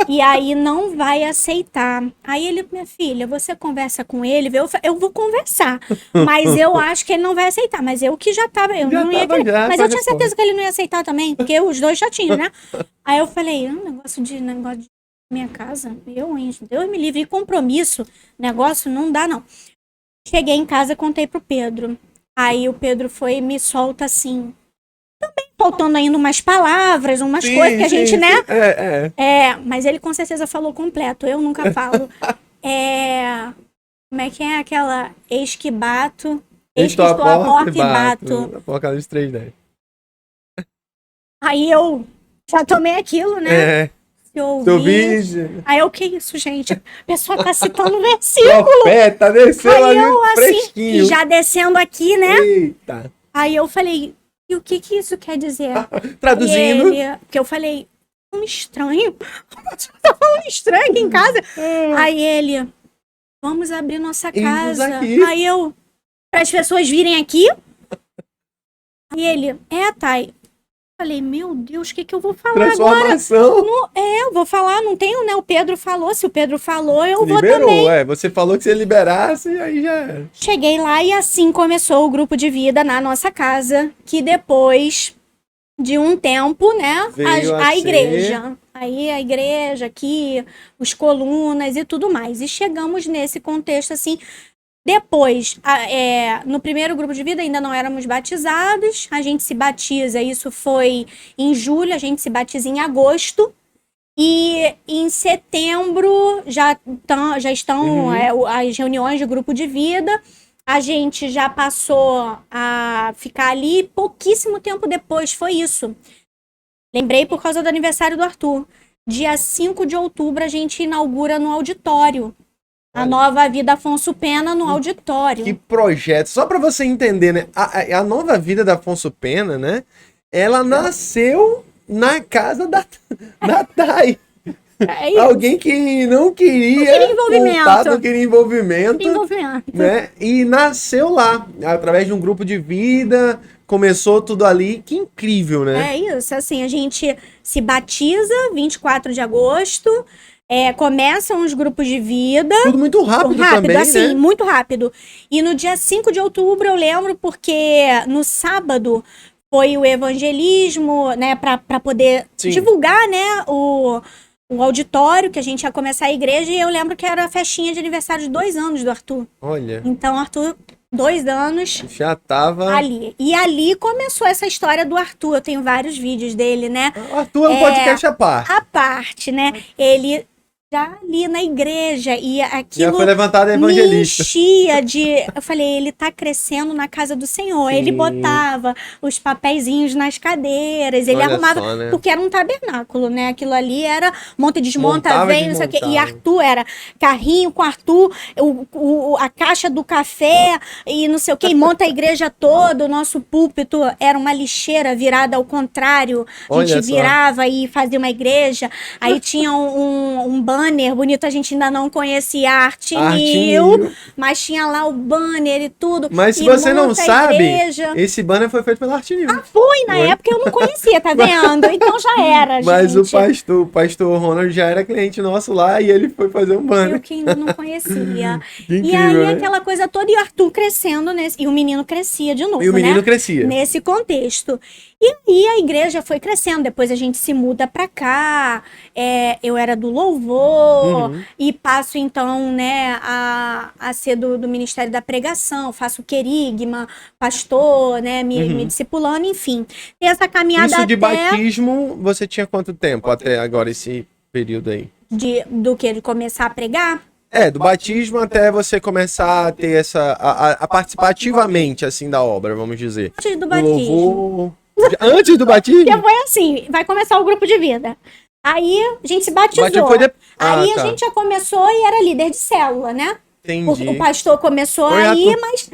E aí não vai aceitar. Aí ele, minha filha, você conversa com ele, eu vou conversar. Mas eu acho que ele não vai aceitar. Mas eu que já tava, não ia querer. Mas eu tinha certeza que ele não ia aceitar também, porque os dois já tinham, né? Aí eu falei, negócio de minha casa, Deus me livre, e compromisso, negócio não dá, não. Cheguei em casa, contei pro Pedro. Aí o Pedro foi e me solta assim. Também faltando ainda umas palavras, umas coisas que a gente, né? Mas ele com certeza falou completo. Eu nunca falo. Como é que é aquela eis que bato, eis que estou à porta e bato. Apocalipse 3:10. Aí eu já tomei aquilo, né? Se ouvir. Aí o que isso, gente? A pessoa tá citando o versículo. Profeta, desceu aí ali eu, assim, fresquinho. já descendo aqui, né? Eita. Aí eu falei, e o que isso quer dizer? Traduzindo. Que eu falei, estranho. Tá falando estranho aqui em casa. Aí ele, vamos abrir nossa casa. Aí eu, para as pessoas virem aqui. Aí ele, Thay. Falei, meu Deus, o que eu vou falar agora? Eu vou falar, não tenho, né? O Pedro falou, se o Pedro falou, eu vou também. Você falou que você liberasse, aí já era. Cheguei lá e assim começou o grupo de vida na nossa casa, que depois de um tempo, né, a igreja. Aí a igreja aqui, os colunas e tudo mais. E chegamos nesse contexto assim. Depois, no primeiro grupo de vida ainda não éramos batizados, a gente se batiza, isso foi em julho, a gente se batiza em agosto, e em setembro já estão as reuniões de grupo de vida, a gente já passou a ficar ali, pouquíssimo tempo depois, foi isso. Lembrei por causa do aniversário do Arthur. Dia 5 de outubro a gente inaugura no auditório. A Nova Vida Afonso Pena no auditório. Que projeto. Só para você entender, né? A Nova Vida da Afonso Pena, né? Ela nasceu na casa da Thay. Alguém que não queria envolvimento. Não queria envolvimento. Né? E nasceu lá, através de um grupo de vida. Começou tudo ali. Que incrível, né? É isso. Assim, a gente se batiza 24 de agosto. Começam os grupos de vida. Tudo muito rápido também, assim, né? Muito rápido. E no dia 5 de outubro eu lembro porque no sábado foi o evangelismo, né, para poder Sim. divulgar, né, o auditório, que a gente ia começar a igreja, e eu lembro que era a festinha de aniversário de 2 anos do Arthur. Olha, Então, Arthur, 2 anos já tava... ali. E ali começou essa história do Arthur. Eu tenho vários vídeos dele, né? O Arthur é um podcast à parte. A parte, né? Ele já ali na igreja e aquilo Já foi levantado evangelista. me enchia de... Eu falei, ele tá crescendo na casa do Senhor. Sim. Ele botava os papeizinhos nas cadeiras, ele Olha arrumava... só, né? Porque era um tabernáculo, né? Aquilo ali era monta e desmonta, Montava e vem, não sei o quê. E desmontava. Arthur era carrinho com Arthur, a caixa do café e não sei o quê. E monta a igreja toda. O nosso púlpito era uma lixeira virada ao contrário. A Olha gente só. virava e fazia uma igreja. Aí tinha um banner bonito, a gente ainda não conhecia a Arte New, mas tinha lá o banner e tudo. Mas se e você não monta a sabe, igreja. esse banner foi feito pela Arte New. Foi, na época eu não conhecia, tá vendo? Então já era, Mas gente. o pastor Ronald já era cliente nosso lá e ele foi fazer um banner. Eu que ainda não conhecia. Que E incrível, aí né? aquela coisa toda, e o Arthur crescendo nesse, e o menino crescia de novo, E o menino né? crescia. Nesse contexto. E aí a igreja foi crescendo, depois a gente se muda pra cá, eu era do louvor, e passo então, né, a ser do Ministério da Pregação, faço querigma, pastor, né, me discipulando, enfim. E essa caminhada Isso de até batismo, você tinha quanto tempo até agora esse período aí? do que de começar a pregar? Do batismo até você começar a ter a participar ativamente, assim, da obra, vamos dizer. Antes do No batismo. louvor. Antes do batismo? Porque foi assim, vai começar o grupo de vida. Aí a gente se batizou. Batismo foi Aí tá. a gente já começou e era líder de célula, né? Entendi. O pastor começou Foi aí, mas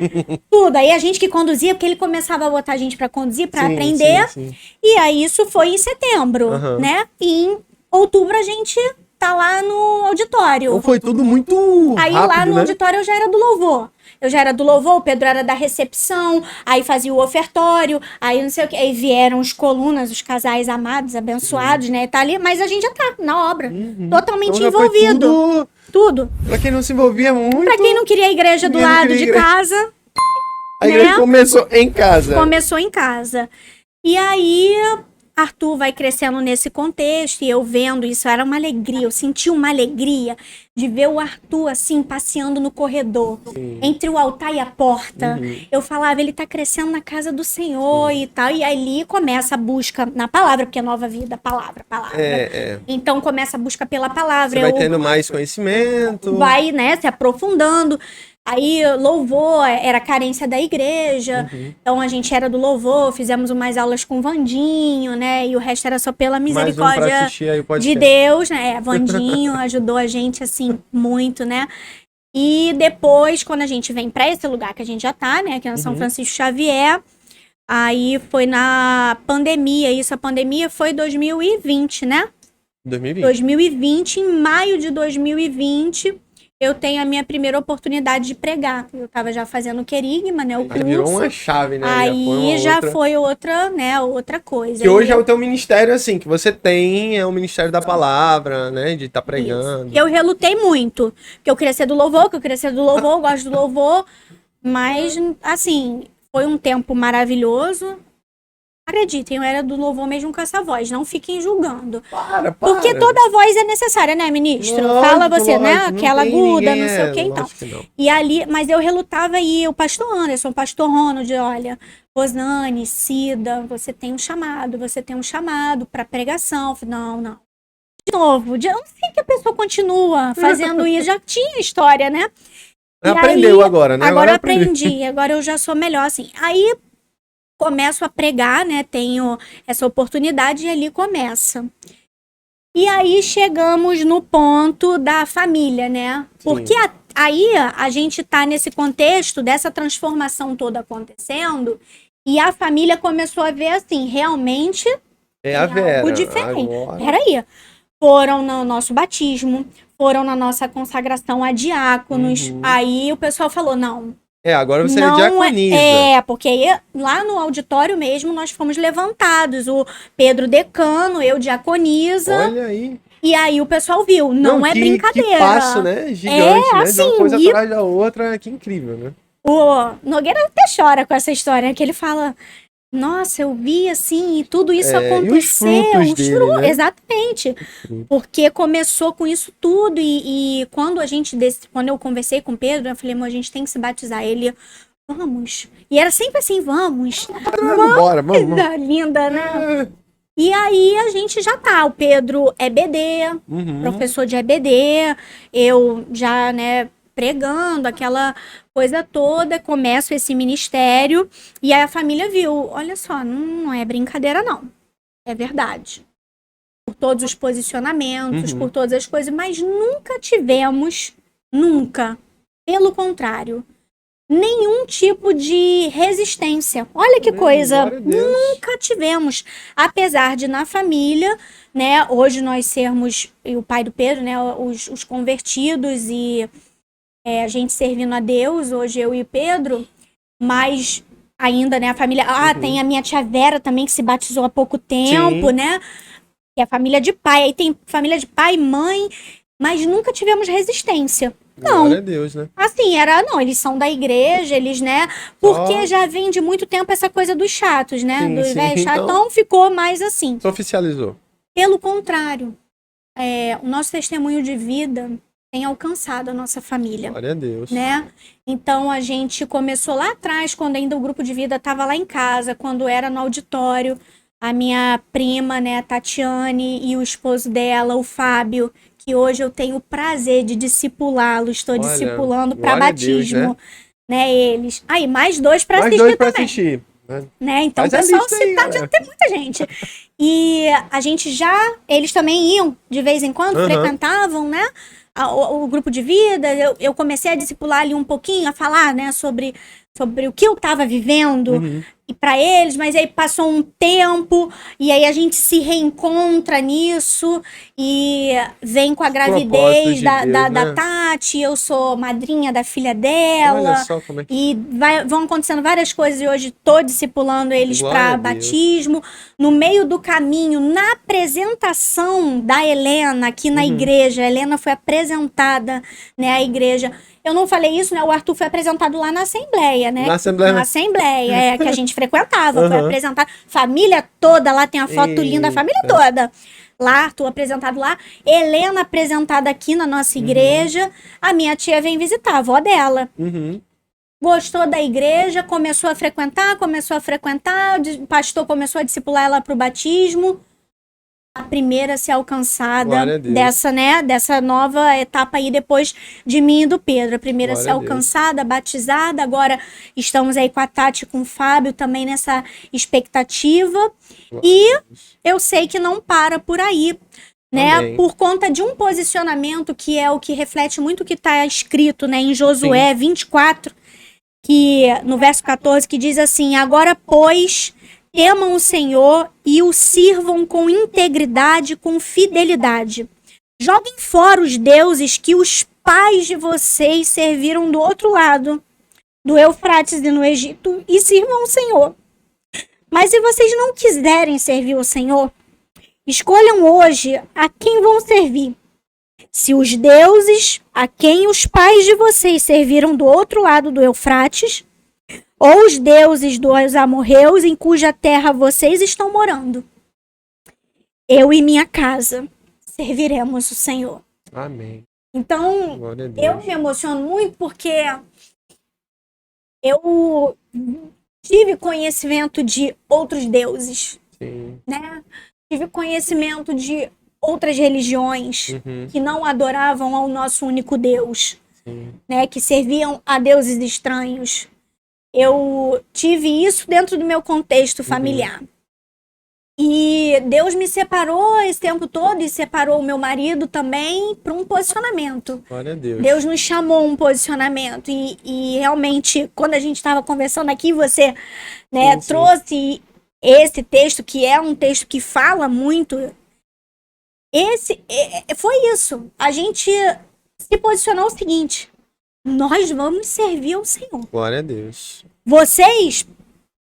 tudo. Aí a gente que conduzia, porque ele começava a botar a gente pra conduzir, pra Sim, aprender. sim, sim. E aí isso foi em setembro, Aham. né? E em outubro a gente tá lá no auditório. Então foi tudo muito Aí rápido, lá no né? auditório eu já era do louvor. Eu já era do louvor, o Pedro era da recepção, aí fazia o ofertório, aí não sei o que. Aí vieram os colunas, os casais amados, abençoados, né? Tá ali, mas a gente já tá na obra, totalmente Então já foi envolvido. Tudo. Pra quem não se envolvia muito, Pra quem não queria a igreja do Quem não lado queria de igreja. casa, a igreja né? começou em casa. Começou em casa. E aí, Arthur vai crescendo nesse contexto e eu vendo isso, era uma alegria, eu senti uma alegria de ver o Arthur assim, passeando no corredor, entre o altar e a porta. Eu falava, ele tá crescendo na casa do Senhor e tal, e ali começa a busca na palavra, porque é nova vida, palavra. Então começa a busca pela palavra. Você vai tendo mais conhecimento. Vai, né, se aprofundando. Aí, louvor, era carência da igreja. Então, a gente era do louvor, fizemos umas aulas com o Vandinho, né? E o resto era só pela Mais um pra misericórdia assistir aí o de podcast. Deus, né? Vandinho ajudou a gente, assim, muito, né? E depois, quando a gente vem pra esse lugar que a gente já tá, né? Que é no São Francisco Xavier, aí foi na pandemia. Isso, a pandemia foi 2020, né? 2020. 2020, em maio de 2020... eu tenho a minha primeira oportunidade de pregar. Eu tava já fazendo querigma, né? O Aí curso. virou uma chave, né? Aí já outra. foi outra, né? Outra coisa. Que hoje E é o teu ministério, assim, que você tem, é o ministério da palavra, né? De estar pregando. eu relutei muito. Porque eu queria ser do louvor, eu gosto do louvor. Mas, assim, foi um tempo maravilhoso. Acreditem, eu era do louvor mesmo com essa voz. Não fiquem julgando. Para. Porque toda voz é necessária, né, ministro? Lógico, Fala você, né? lógico, não Aquela tem aguda, ninguém, não sei o que, então. lógico que não. E ali, mas eu relutava e o pastor Anderson, o pastor Ronald, olha, Rosane, Cida, você tem um chamado para pregação. Eu falei, não. De novo, eu não sei que a pessoa continua fazendo isso, já tinha história, né? E Aprendeu aí, agora, né? Agora aprendeu. aprendi, agora eu já sou melhor, assim. Aí começo a pregar, né? Tenho essa oportunidade e ali começa. E aí chegamos no ponto da família, né? Porque aí a gente tá nesse contexto dessa transformação toda acontecendo e a família começou a ver assim, realmente É a Vera. algo diferente. Agora... Peraí. Foram no nosso batismo, foram na nossa consagração a diáconos. Aí o pessoal falou, não. Agora você Não diaconiza. Porque aí, lá no auditório mesmo nós fomos levantados. O Pedro decano, eu diaconiza. Olha aí. E aí o pessoal viu, não é brincadeira. Que passo, né? Gigante, né? De uma assim, coisa e- atrás da outra, que incrível, né? O Nogueira até chora com essa história, que ele fala... Nossa, eu vi assim, e tudo isso E os aconteceu. frutos dele, né? Exatamente. Porque começou com isso tudo. E quando quando eu conversei com o Pedro, eu falei, amor, a gente tem que se batizar. Ele, vamos. E era sempre assim, vamos. Bora, vamos. Coisa linda, né? E aí a gente já tá. O Pedro é BD, professor de EBD, eu já, né, pregando aquela coisa toda, começo esse ministério, e aí a família viu, olha só, não é brincadeira não, é verdade. Por todos os posicionamentos, por todas as coisas, mas nunca tivemos, nunca, pelo contrário, nenhum tipo de resistência. Olha que coisa, Glória a Deus. nunca tivemos, apesar de na família, né, hoje nós sermos, e o pai do Pedro, né, os convertidos e a gente servindo a Deus, hoje eu e o Pedro, mas ainda, né, a família, tem a minha tia Vera também que se batizou há pouco tempo, Sim. né, que é família de pai, aí tem família de pai, mãe, mas nunca tivemos resistência. Não. Glória a Deus, né? Assim, não, eles são da igreja, eles, né, porque já vem de muito tempo essa coisa dos chatos, né, Sim, dos sim. velhos chatos, Então- então ficou mais assim. Só oficializou. Pelo contrário, o nosso testemunho de vida tem alcançado a nossa família, Glória a Deus. né? Então a gente começou lá atrás, quando ainda o grupo de vida estava lá em casa, quando era no auditório, a minha prima, né, a Tatiane, e o esposo dela, o Fábio, que hoje eu tenho o prazer de discipulá-lo, estou Olha, discipulando para glória a Deus, batismo, né, eles. Aí, mais dois para Mais assistir dois pra também. assistir. Né? Então, Faz o a pessoal lista aí, se tá, galera. já tem muita gente. E a gente eles também iam de vez em quando, frequentavam, né? O grupo de vida. Eu comecei a discipular ali um pouquinho, a falar, né, sobre o que eu estava vivendo e para eles, mas aí passou um tempo e aí a gente se reencontra nisso e vem com a gravidez de da Deus, né? Tati, eu sou madrinha da filha dela. Olha só como é que... E vão acontecendo várias coisas e hoje estou discipulando eles Glória para a Deus. batismo. No meio do caminho, na apresentação da Helena aqui na igreja, a Helena foi apresentada, né, à igreja. Eu não falei isso, né? O Arthur foi apresentado lá na Assembleia, né? Na Assembleia? Na Assembleia, que a gente frequentava. Foi apresentado. Família toda, lá tem a foto linda, a família toda. Lá, Arthur apresentado lá. Helena apresentada aqui na nossa igreja. A minha tia vem visitar, a avó dela. Gostou da igreja, começou a frequentar, o pastor começou a discipular ela para o batismo. A primeira a ser alcançada Glória a Deus. dessa nova etapa aí depois de mim e do Pedro. A primeira a ser Glória a Deus. alcançada, batizada. Agora estamos aí com a Tati e com o Fábio também nessa expectativa. E eu sei que não para por aí, né? Amém. Por conta de um posicionamento que é o que reflete muito o que está escrito, né, em Josué 24, que no verso 14, que diz assim: agora, pois, temam o Senhor e o sirvam com integridade, com fidelidade. Joguem fora os deuses que os pais de vocês serviram do outro lado do Eufrates e no Egito, e sirvam o Senhor. Mas se vocês não quiserem servir o Senhor, escolham hoje a quem vão servir. Se os deuses a quem os pais de vocês serviram do outro lado do Eufrates, ou os deuses dos amorreus em cuja terra vocês estão morando, eu e minha casa serviremos o Senhor. Amém. Então, Glória a Deus. eu me emociono muito porque eu tive conhecimento de outros deuses, Sim. né? Tive conhecimento de outras religiões que não adoravam ao nosso único Deus, né? Que serviam a deuses estranhos. Eu tive isso dentro do meu contexto familiar. E Deus me separou esse tempo todo e separou o meu marido também para um posicionamento. Glória a Deus. Deus nos chamou um posicionamento e realmente, quando a gente estava conversando aqui, você, né, Sim, sim. trouxe esse texto, que é um texto que fala muito. Foi isso. A gente se posicionou o seguinte: nós vamos servir ao Senhor. Glória a Deus. Vocês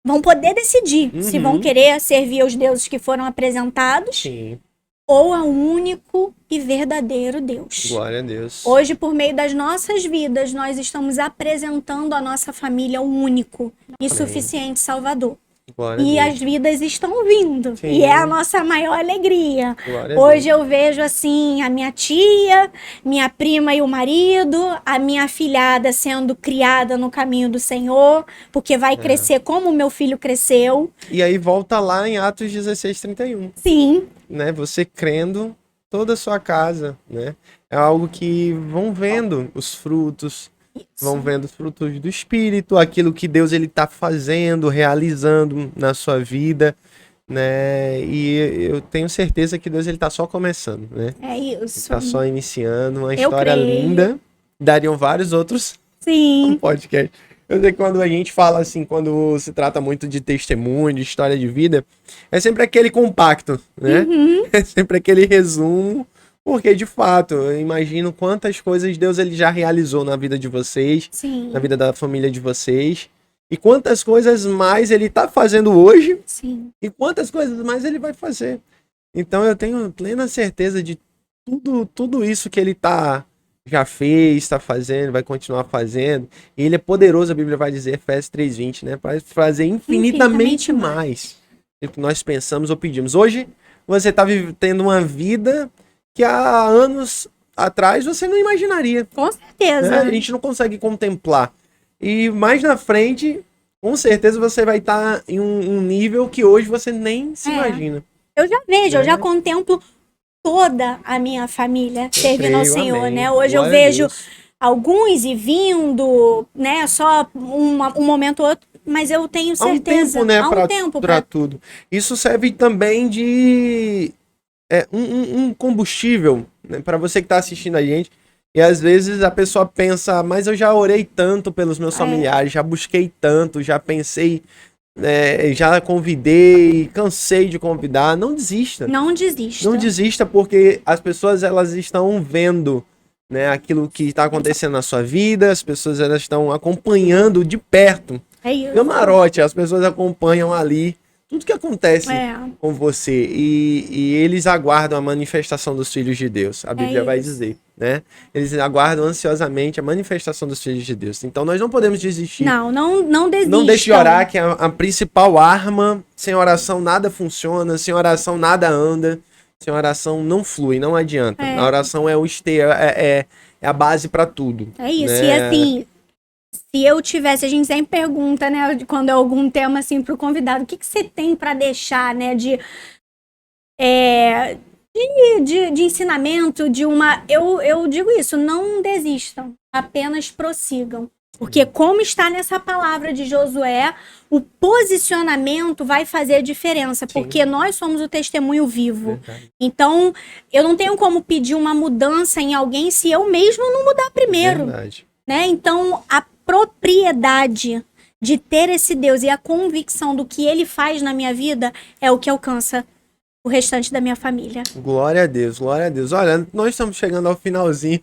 vão poder decidir se vão querer servir aos deuses que foram apresentados Sim. ou ao único e verdadeiro Deus. Glória a Deus. Hoje, por meio das nossas vidas, nós estamos apresentando à nossa família o único e suficiente Salvador. Glória a E Deus. as vidas estão vindo. Sim. E é a nossa maior alegria. Glória a Hoje Deus. eu vejo assim a minha tia, minha prima e o marido, a minha afilhada sendo criada no caminho do Senhor, porque vai crescer como o meu filho cresceu. E aí volta lá em Atos 16:31, Sim, né? Você crendo, toda a sua casa, né? É algo que vão vendo os frutos, vão vendo os frutos do Espírito, aquilo que Deus ele tá fazendo, realizando na sua vida, né? E eu tenho certeza que Deus ele tá só começando, né? é Ele isso. tá só iniciando uma Eu história creio. linda. Dariam vários outros Sim, podcast. Eu sei que quando a gente fala assim, quando se trata muito de testemunho, de história de vida, é sempre aquele compacto, né? É sempre aquele resumo, porque de fato, eu imagino quantas coisas Deus ele já realizou na vida de vocês, sim, na vida da família de vocês, e quantas coisas mais ele tá fazendo hoje, sim. e quantas coisas mais ele vai fazer. Então eu tenho plena certeza de tudo isso que ele já fez, está fazendo, vai continuar fazendo. E ele é poderoso, a Bíblia vai dizer, Efésios 3:20, né? Para fazer infinitamente mais do que nós pensamos ou pedimos. Hoje, você está tendo uma vida que há anos atrás você não imaginaria. Com Né? certeza. A gente não consegue contemplar. E mais na frente, com certeza você vai estar em um nível que hoje você nem se imagina. Eu já vejo, eu Né? já contemplo toda a minha família servindo ao Creio, Senhor, amém. né? Hoje eu Glória a vejo Deus. alguns e vindo, né? Só um momento ou outro, mas eu tenho Há um certeza. tempo, né, Há um pra tempo pra tudo. Isso serve também de um combustível, né, para você que tá assistindo a gente. E às vezes a pessoa pensa, mas eu já orei tanto pelos meus familiares, já busquei tanto, já pensei, já convidei, cansei de convidar. Não desista. Não desista. Não desista, porque as pessoas elas estão vendo, né, aquilo que está acontecendo na sua vida, as pessoas elas estão acompanhando de perto. É isso. Camarote, as pessoas acompanham ali tudo que acontece É. com você e eles aguardam a manifestação dos filhos de Deus. A Bíblia vai isso. dizer, né? Eles aguardam ansiosamente a manifestação dos filhos de Deus. Então nós não podemos desistir. Não desista. Não deixe de orar, que é a principal arma. Sem oração nada funciona, sem oração nada anda, sem oração não flui, não adianta. A oração é o esteio, é a base para tudo. É isso. Né? E assim, se eu tivesse, a gente sempre pergunta, né, quando é algum tema assim pro convidado, o que você tem para deixar, né, de ensinamento, de uma. Eu digo isso, não desistam, apenas prossigam. Porque como está nessa palavra de Josué, o posicionamento vai fazer a diferença, porque nós somos o testemunho vivo. Verdade. Então, eu não tenho como pedir uma mudança em alguém se eu mesmo não mudar primeiro. Verdade. Né? Então, a propriedade de ter esse Deus e a convicção do que ele faz na minha vida é o que alcança o restante da minha família. Glória a Deus, glória a Deus. Olha, nós estamos chegando ao finalzinho.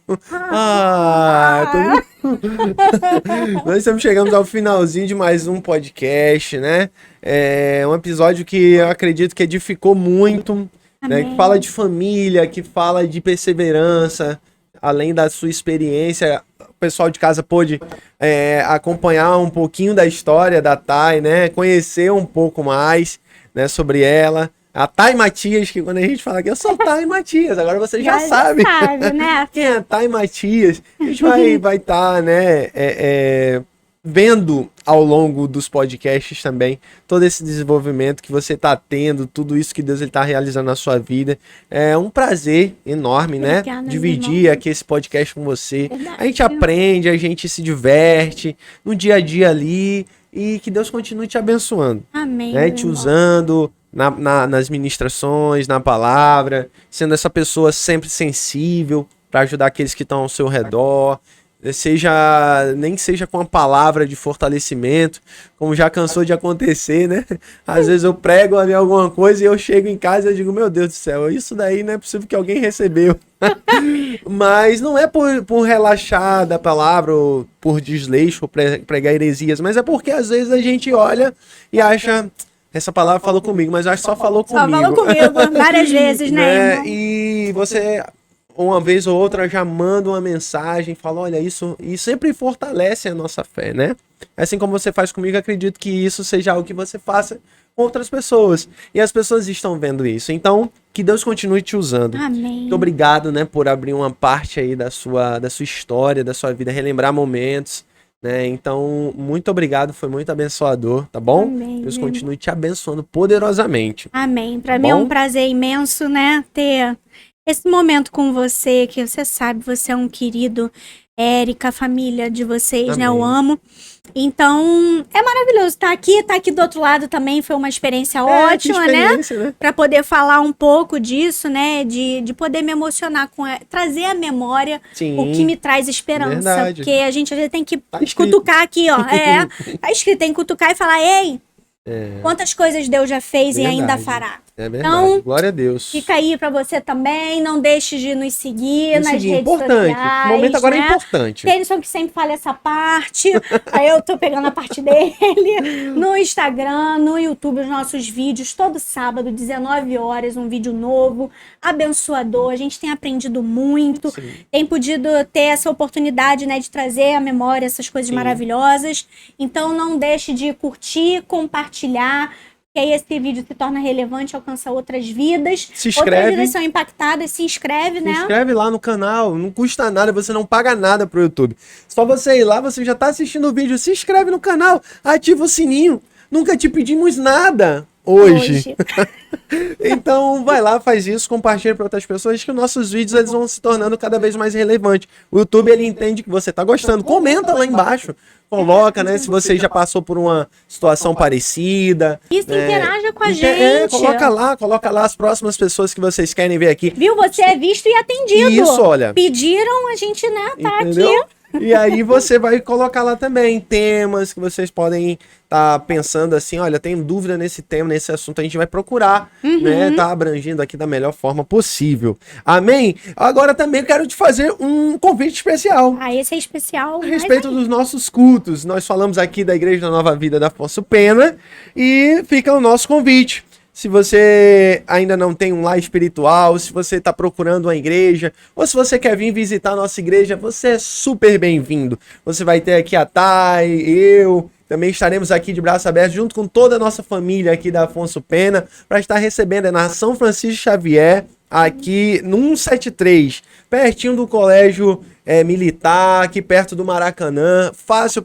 Nós estamos chegando ao finalzinho de mais um podcast, né? É um episódio que eu acredito que edificou muito, né? Que fala de família, que fala de perseverança, além da sua experiência. O pessoal de casa pôde acompanhar um pouquinho da história da Thay, né? Conhecer um pouco mais, né, sobre ela. A Thay Matias, que quando a gente fala que eu sou Thay Matias, agora você já sabe. Né? Quem é Thay Matias? A gente vai estar, né, vendo ao longo dos podcasts também todo esse desenvolvimento que você está tendo, tudo isso que Deus está realizando na sua vida. É um prazer enorme, né? Obrigada, Dividir irmão. aqui esse podcast com você. Verdade. A gente aprende, a gente se diverte no dia a dia ali e que Deus continue te abençoando, Amém. né? meu Te irmão. usando nas ministrações, na palavra, sendo essa pessoa sempre sensível para ajudar aqueles que estão ao seu redor, nem que seja com a palavra de fortalecimento, como já cansou de acontecer, né? Às vezes eu prego ali alguma coisa e eu chego em casa e eu digo, meu Deus do céu, isso daí não é possível que alguém recebeu. Mas não é por relaxar da palavra ou por desleixo, ou pregar heresias, mas é porque às vezes a gente olha e acha, essa palavra falou comigo, mas acho que só falou comigo. Só falou comigo várias vezes, né, irmão? E você uma vez ou outra já manda uma mensagem, fala, olha, isso, e sempre fortalece a nossa fé, né? Assim como você faz comigo, acredito que isso seja algo que você faça com outras pessoas. E as pessoas estão vendo isso. Então, que Deus continue te usando. Amém. Muito obrigado, né, por abrir uma parte aí da sua história, da sua vida, relembrar momentos, né? Então, muito obrigado, foi muito abençoador, tá bom? Amém. Deus continue te abençoando poderosamente. Amém. Para mim é um prazer imenso, né, ter esse momento com você, que você sabe, você é um querido. Érica, a família de vocês, Amém. né? Eu amo. Então, é maravilhoso estar aqui do outro lado também foi uma experiência ótima, né? Para poder falar um pouco disso, né? De poder me emocionar trazer à memória o que me traz esperança. Verdade. Porque a gente às vezes tem que cutucar aqui, ó. Tá escrito, tem que cutucar e falar, ei, quantas coisas Deus já fez e ainda fará. É verdade. Então, glória a Deus. Fica aí pra você também. Não deixe de nos seguir nas redes importante. sociais. O momento agora né? é importante. Tennyson que sempre fala essa parte. Aí eu tô pegando a parte dele. No Instagram, no YouTube, os nossos vídeos. Todo sábado, 19 horas, um vídeo novo, abençoador. A gente tem aprendido muito. Sim. Tem podido ter essa oportunidade, né, de trazer à memória essas coisas maravilhosas. Então não deixe de curtir, compartilhar. Que aí esse vídeo se torna relevante, alcança outras vidas. Se inscreve. Outras vidas são impactadas, se inscreve, né? Se inscreve lá no canal, não custa nada, você não paga nada pro YouTube. Só você ir lá, você já tá assistindo o vídeo, se inscreve no canal, ativa o sininho. Nunca te pedimos nada hoje. Então vai lá, faz isso, compartilha para outras pessoas que os nossos vídeos eles vão se tornando cada vez mais relevantes. O YouTube ele entende que você tá gostando. Comenta lá embaixo. Coloca, né? Se você já passou por uma situação parecida. Isso, interaja com a gente. Coloca lá as próximas pessoas que vocês querem ver aqui. Viu? Você é visto e atendido. Isso, olha. Pediram, a gente, né, tá Entendeu? aqui. E aí você vai colocar lá também temas que vocês podem estar pensando assim, olha, tenho dúvida nesse tema, nesse assunto, a gente vai procurar, né, tá abrangendo aqui da melhor forma possível. Amém? Agora também quero te fazer um convite especial. Ah, esse é especial. A respeito dos nossos cultos. Nós falamos aqui da Igreja da Nova Vida da Afonso Pena e fica o nosso convite. Se você ainda não tem um lar espiritual, se você está procurando uma igreja, ou se você quer vir visitar a nossa igreja, você é super bem-vindo. Você vai ter aqui a Thay, eu, também estaremos aqui de braços abertos junto com toda a nossa família aqui da Afonso Pena para estar recebendo na São Francisco Xavier, aqui no 173, pertinho do colégio militar, aqui perto do Maracanã, fácil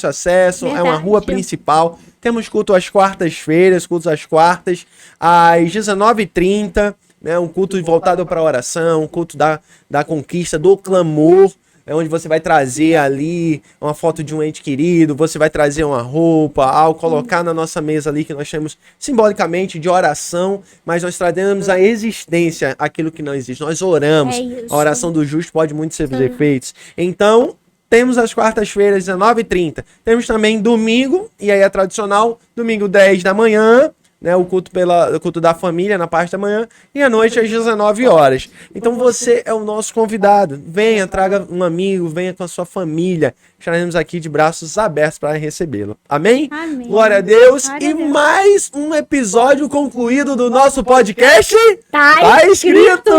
acesso, Verdade. é uma rua principal. Temos culto às quartas-feiras, cultos às quartas, às 19h30, né, um culto voltado para a oração, um culto da conquista, do clamor, é onde você vai trazer ali uma foto de um ente querido, você vai trazer uma roupa, algo, colocar na nossa mesa ali que nós temos simbolicamente de oração, mas nós trazemos a existência, aquilo que não existe. Nós oramos. A oração do justo pode muito ser efeitos. Então, temos as quartas-feiras, 19h30. Temos também domingo, e aí é tradicional, domingo 10 da manhã, né, o culto da família na parte da manhã, e à noite às 19 horas. Então você é o nosso convidado. Venha, traga um amigo, venha com a sua família. Estaremos aqui de braços abertos para recebê-lo. Amém? Amém. Glória a Deus. Glória E a Deus. mais um episódio concluído do nosso podcast. Tá escrito!